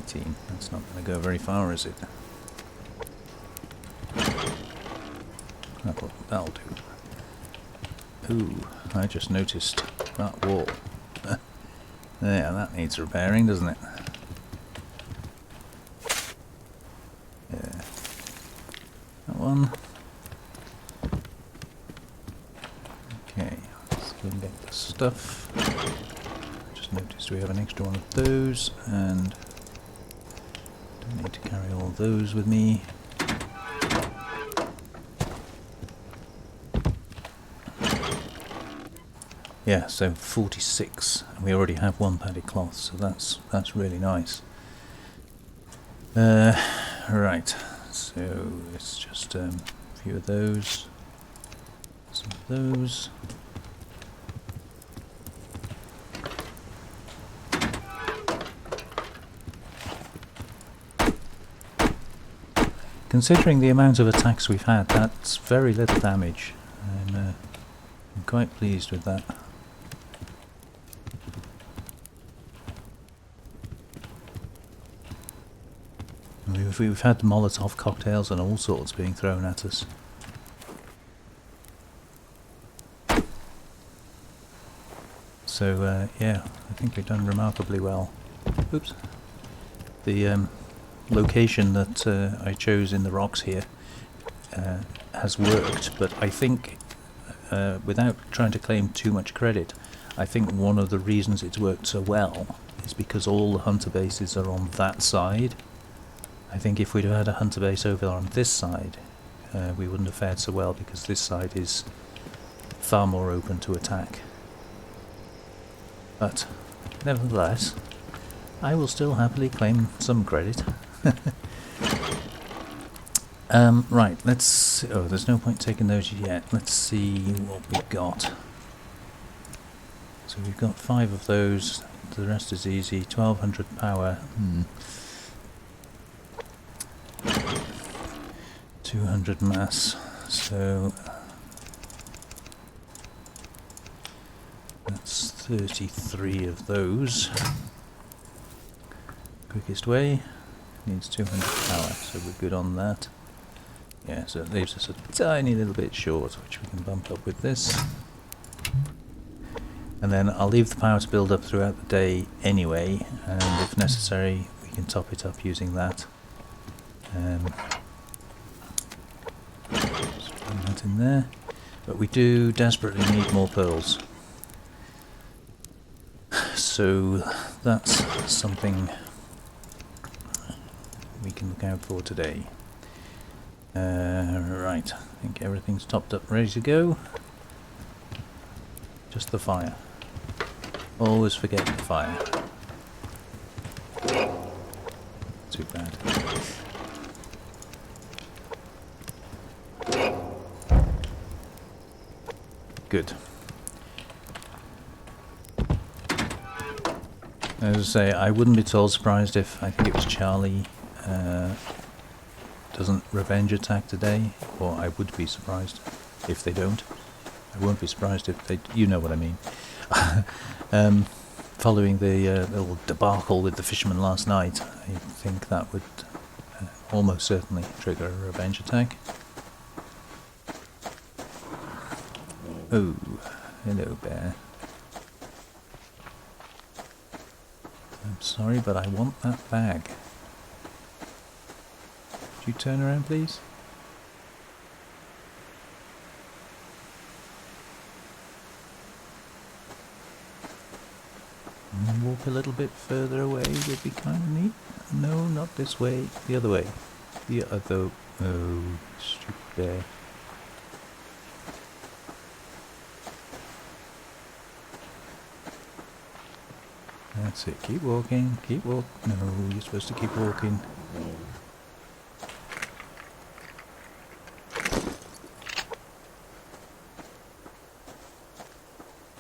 18. That's not going to go very far, is it? That'll do. Ooh, I just noticed that wall. Yeah, that needs repairing, doesn't it? Yeah. That one. Okay, let's go and get the stuff. I just noticed we have an extra one of those, and don't need to carry all those with me. Yeah, so 46, and we already have 1 padded cloth, so that's really nice. Right, so it's just a few of those, some of those. Considering the amount of attacks we've had, that's very little damage. I'm quite pleased with that. We've had Molotov cocktails and all sorts being thrown at us. So yeah, I think we've done remarkably well. Oops. The location that I chose in the rocks here has worked, but I think, without trying to claim too much credit, I think one of the reasons it's worked so well is because all the hunter bases are on that side. I think if we'd have had a hunter base over on this side, we wouldn't have fared so well, because this side is far more open to attack. But nevertheless, I will still happily claim some credit. Right, let's... oh, there's no point taking those yet. Let's see what we've got. So we've got 5 of those, the rest is easy. 1200 power. 200 mass, so that's 33 of those. Quickest way needs 200 power, so we're good on that. Yeah, so it leaves us a tiny little bit short, which we can bump up with this. And then I'll leave the power to build up throughout the day anyway, and if necessary we can top it up using that. Just put that in there. But we do desperately need more pearls. So that's something we can look out for today. Right, I think everything's topped up, ready to go. Just the fire. Always forget the fire. Too bad. Good. As I say, I wouldn't be at all surprised if, I think it was Charlie, doesn't revenge attack today, or I would be surprised if they don't. I won't be surprised if they... you know what I mean. Following the little debacle with the fisherman last night, I think that would almost certainly trigger a revenge attack. Oh, hello bear. I'm sorry, but I want that bag. Could you turn around, please? Walk a little bit further away would be kind of neat. No, not this way. The other way. The other... Oh, stupid bear. That's it. Keep walking. Keep walk. No, you're supposed to keep walking.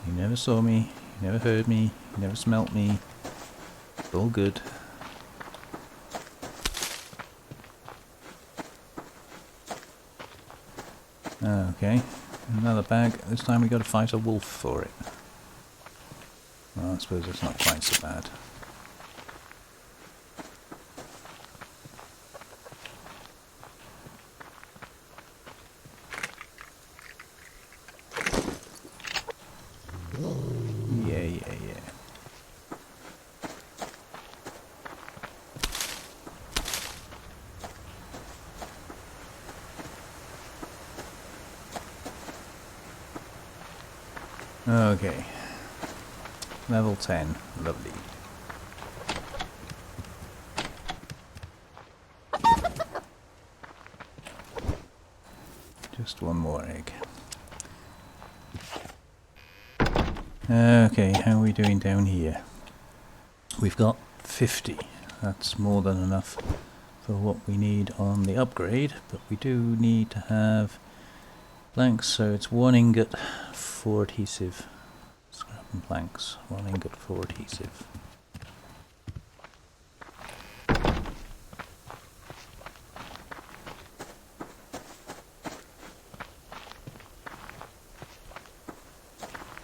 You never saw me. You never heard me. You never smelt me. It's all good. Okay, another bag. This time we got to fight a wolf for it. Well, I suppose it's not quite so bad. Yeah. Okay. Level 10. Lovely. Just one more egg. Okay, how are we doing down here? We've got 50. That's more than enough for what we need on the upgrade, but we do need to have planks, so it's 1 ingot, 4 adhesive. Scrap and planks, 1 ingot, 4 adhesive.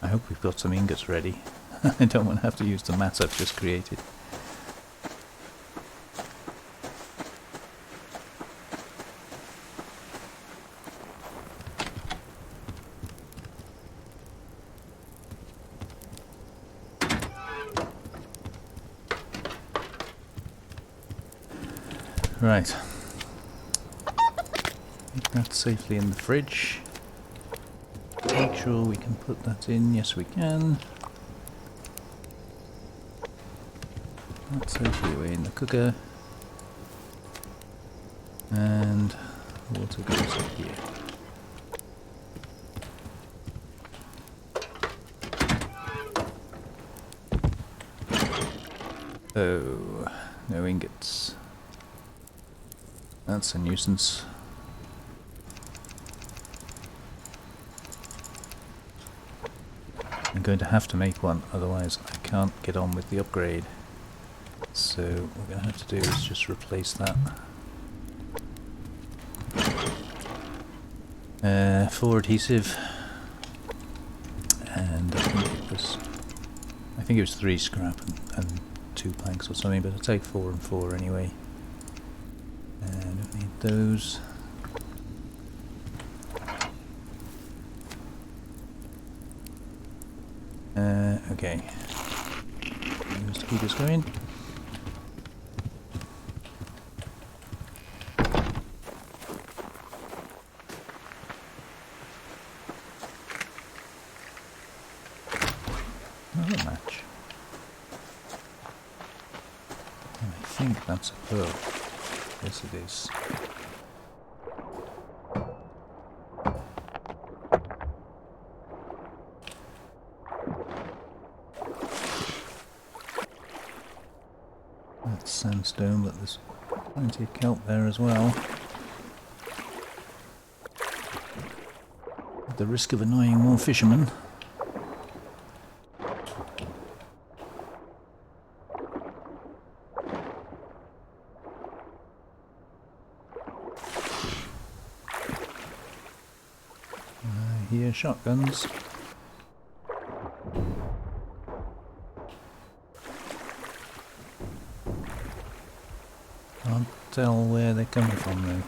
I hope we've got some ingots ready. I don't want to have to use the mats I've just created. Right. Keep that safely in the fridge. Make sure we can put that in. Yes, we can. That's safely away in the cooker. And water goes up here. Oh, no ingots. That's a nuisance. I'm going to have to make one, otherwise I can't get on with the upgrade. So what we're going to have to do is just replace that. 4 adhesive, and I think it was 3 scrap and 2 planks or something, but I'll take 4 and 4 anyway. I don't need those. Okay. Just keep us going. Another match. And I think that's a pearl. Yes, it is. That's sandstone, but there's plenty of kelp there as well. At the risk of annoying more fishermen. I hear shotguns. Can't tell where they're coming from though.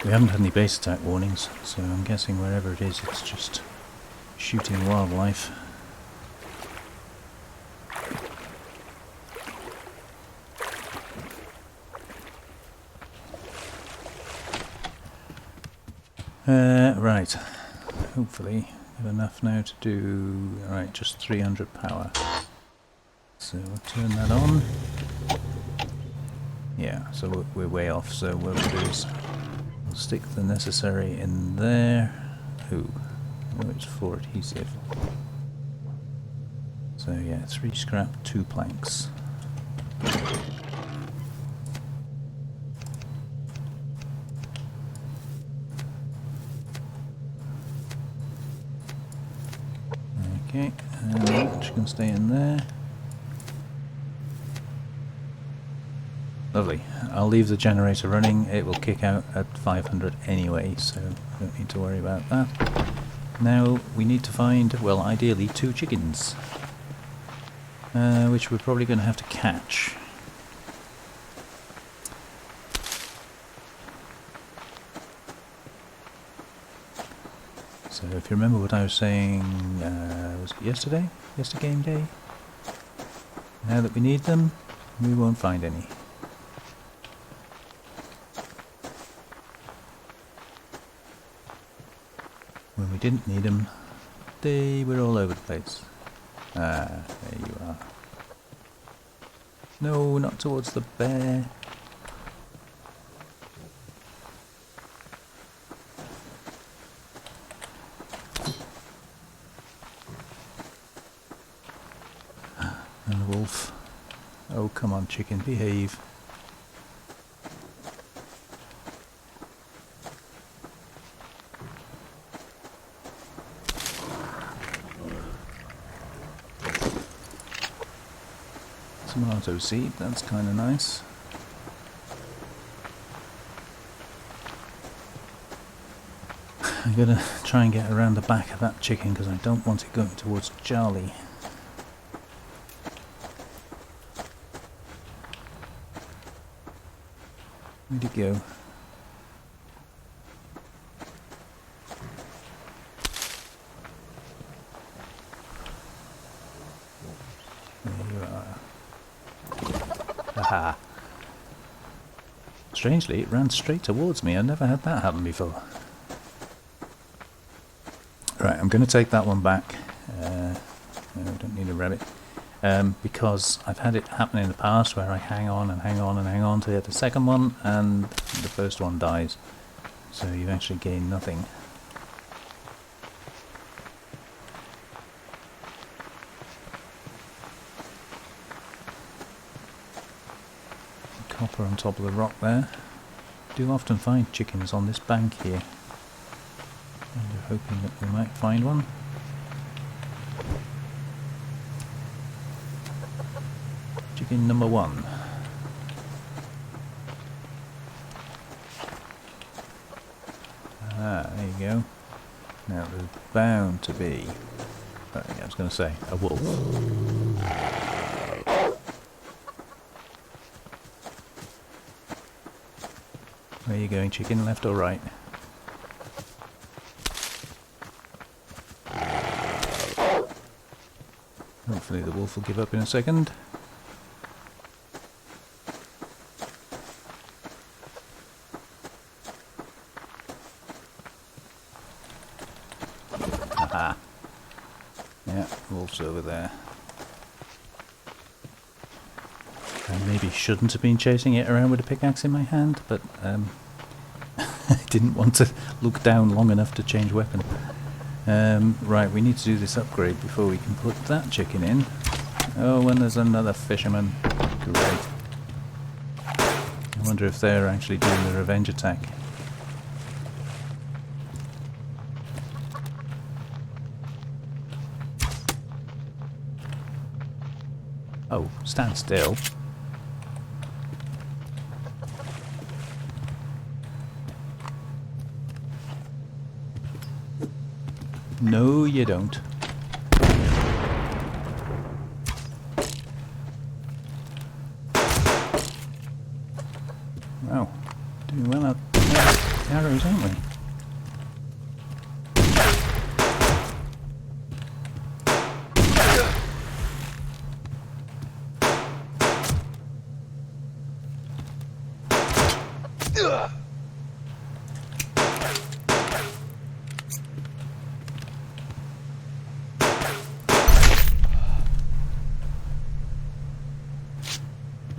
We haven't had any base attack warnings, so I'm guessing wherever it is, it's just shooting wildlife. Right. hopefully have enough now to do, right, just 300 power. So we'll turn that on. Yeah, so we're way off, so what we'll do is we'll stick the necessary in there. Ooh, no, it's 4 adhesive. So yeah, 3 scrap, 2 planks. Okay, and that can stay in there. Lovely. I'll leave the generator running. It will kick out at 500 anyway, so don't need to worry about that. Now we need to find, well, ideally 2 chickens, which we're probably going to have to catch. So if you remember what I was saying, was it yesterday? Game day? Now that we need them, we won't find any. When we didn't need them, they were all over the place. Ah, there you are. No, not towards the bear. And the wolf. Oh, come on, chicken, behave. Tomato seed, that's kind of nice. I'm gonna try and get around the back of that chicken because I don't want it going towards Charlie. Where'd it go? There you are. Haha. Strangely, it ran straight towards me. I've never had that happen before. Right, I'm going to take that one back. No, I don't need a rabbit. Because I've had it happen in the past where I hang on and hang on and hang on to get the second one and the first one dies. So you actually gain nothing. Copper on top of the rock there. Do often find chickens on this bank here. And we're hoping that we might find one. Chicken number 1. Ah, there you go. Now there's bound to be, I was going to say, a wolf. Where are you going, chicken? Left or right? Hopefully the wolf will give up in a second. Aha. Yeah, wolf's over there. I maybe shouldn't have been chasing it around with a pickaxe in my hand, but I didn't want to look down long enough to change weapon. Right, we need to do this upgrade before we can put that chicken in. Oh, and there's another fisherman. Great. I wonder if they're actually doing the revenge attack. Oh, stand still. No, you don't. Wow, doing well out the arrows, aren't we?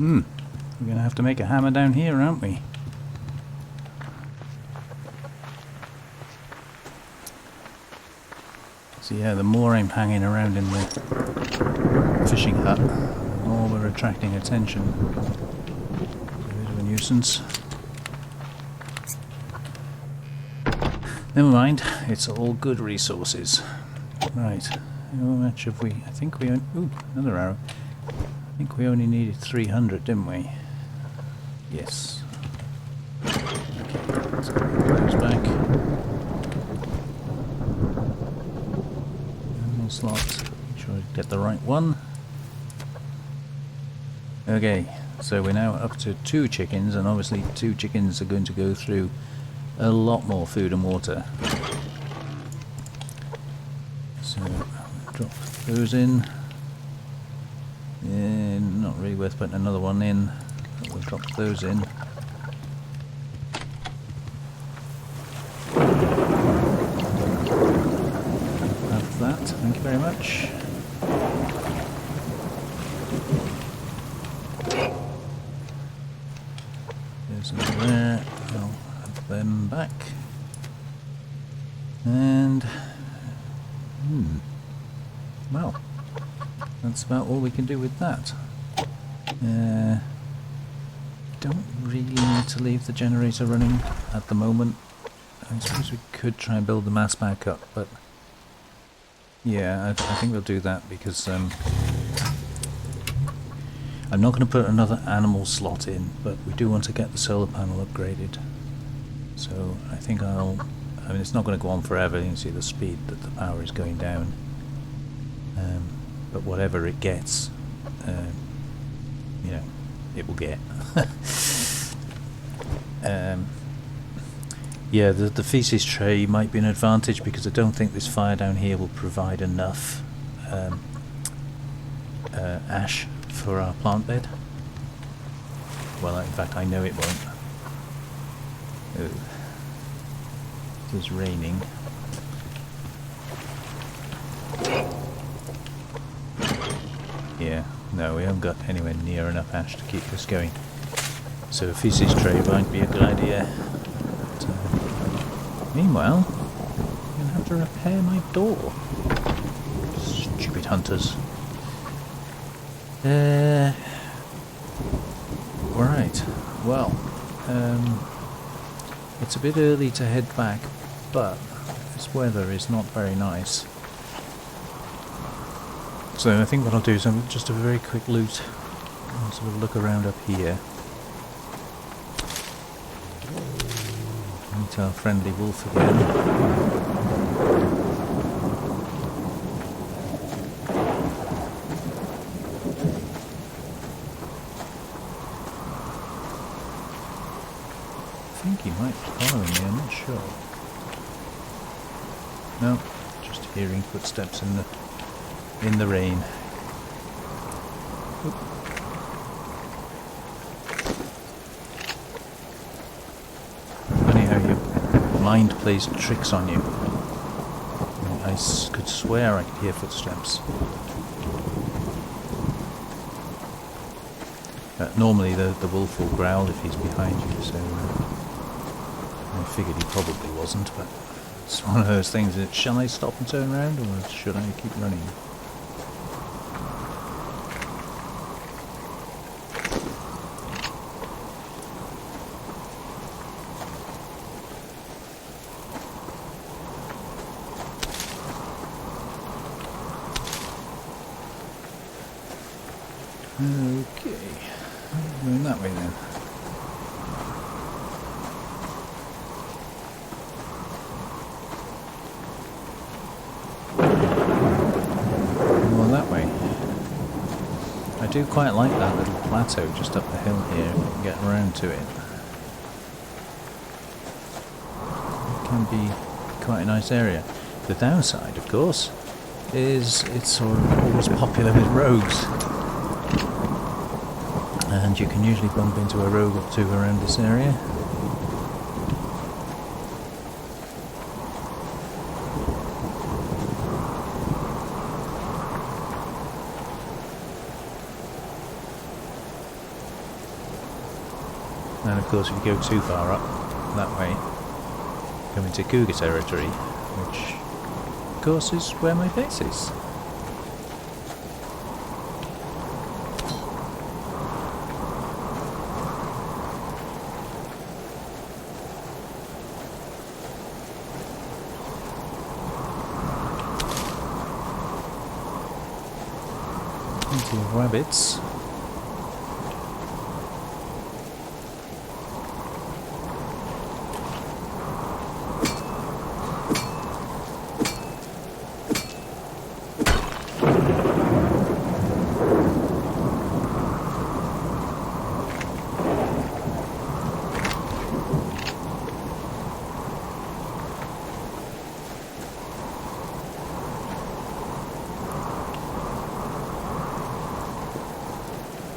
We're going to have to make a hammer down here, aren't we? So yeah, the more I'm hanging around in the fishing hut, the more we're attracting attention. A bit of a nuisance. Never mind, it's all good resources. Right, how much have we... I think we... Ooh, another arrow. I think we only needed 300, didn't we? Yes. Okay, let's put those back. Slot. Make sure I get the right one. Okay, so we're now up to 2 chickens, and obviously 2 chickens are going to go through a lot more food and water. So drop those in. And not really worth putting another one in. But we'll drop those in. Have that. Thank you very much. There's another there. I'll have them back. And well, that's about all we can do with that. Don't really need to leave the generator running at the moment. I suppose we could try and build the mass back up, but yeah, I think we'll do that because I'm not going to put another animal slot in, but we do want to get the solar panel upgraded. So I think I mean, it's not going to go on forever. You can see the speed that the power is going down. But whatever it gets, you know, it will get. Yeah, the feces tray might be an advantage because I don't think this fire down here will provide enough ash for our plant bed. Well, in fact, I know it won't. Oh. It is raining. Yeah, no, we haven't got anywhere near enough ash to keep this going. So a feces tray might be a good idea. But, meanwhile, I'm going to have to repair my door. Stupid hunters. Right, well, it's a bit early to head back, but this weather is not very nice. So I think what I'll do is just a very quick loot and sort of look around up here. Meet our friendly wolf again. I think he might be following me, I'm not sure. No, just hearing footsteps in the rain. Oop. Funny how your mind plays tricks on you. I could swear I could hear footsteps. Normally the wolf will growl if he's behind you, so I figured he probably wasn't, but it's one of those things that, shall I stop and turn around, or should I keep running? Okay, going that way then. Well, that way. I do quite like that little plateau just up the hill here, if we can get around to it. It can be quite a nice area. The downside, of course, is it's sort of always popular with rogues. And you can usually bump into a rogue or two around this area. course, if you go too far up that way, come into cougar territory, which, of course, is where my base is. Plenty of rabbits.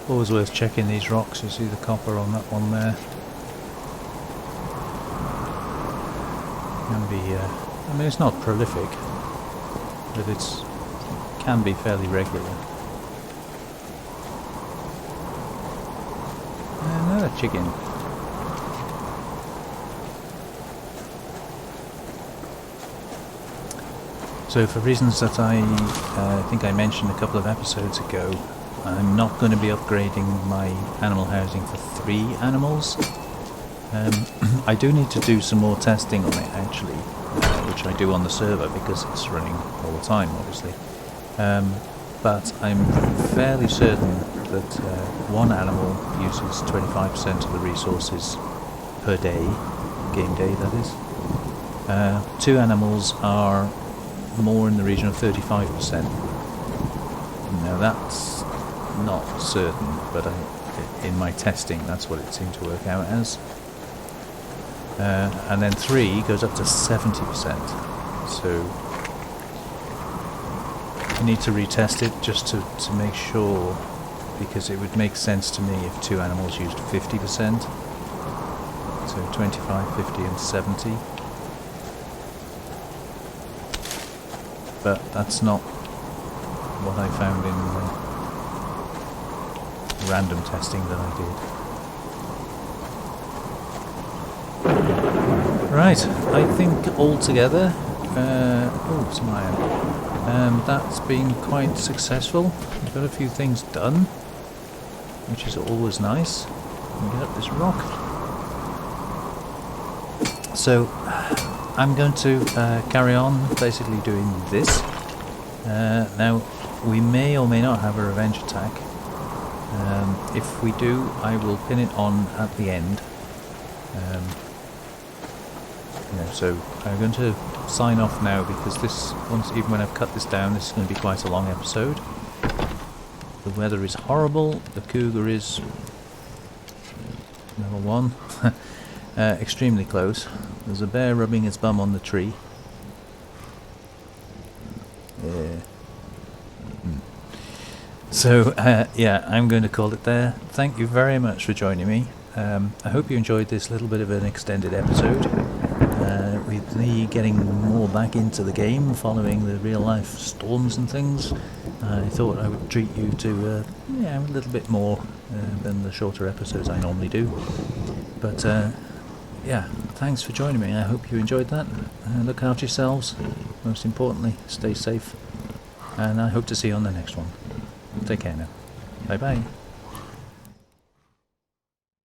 Always worth checking these rocks. You see the copper on that one there. Can be, I mean, it's not prolific, but it's can be fairly regular. Another chicken. So, for reasons that I think I mentioned a couple of episodes ago, I'm not going to be upgrading my animal housing for 3 animals. I do need to do some more testing on it actually, which I do on the server because it's running all the time obviously. But I'm fairly certain that one animal uses 25% of the resources per day, game day that is. 2 animals are more in the region of 35%. Now that's not certain, but in my testing that's what it seemed to work out as. And then 3 goes up to 70%, so I need to retest it just to make sure, because it would make sense to me if 2 animals used 50%, so 25, 50 and 70, but that's not what I found in random testing that I did. Right, I think altogether, oh, some iron. That's been quite successful. I've got a few things done, which is always nice. And get up this rock. So, I'm going to carry on basically doing this. Now, we may or may not have a revenge attack. If we do, I will pin it on at the end. So I'm going to sign off now because even when I've cut this down, this is going to be quite a long episode. The weather is horrible. The cougar is number 1, extremely close. There's a bear rubbing its bum on the tree. Yeah. So, yeah, I'm going to call it there. Thank you very much for joining me. I hope you enjoyed this little bit of an extended episode. With me getting more back into the game following the real life storms and things, I thought I would treat you to a little bit more than the shorter episodes I normally do. But, yeah, thanks for joining me. I hope you enjoyed that. Look after yourselves. Most importantly, stay safe. And I hope to see you on the next one. Take care now. Bye bye.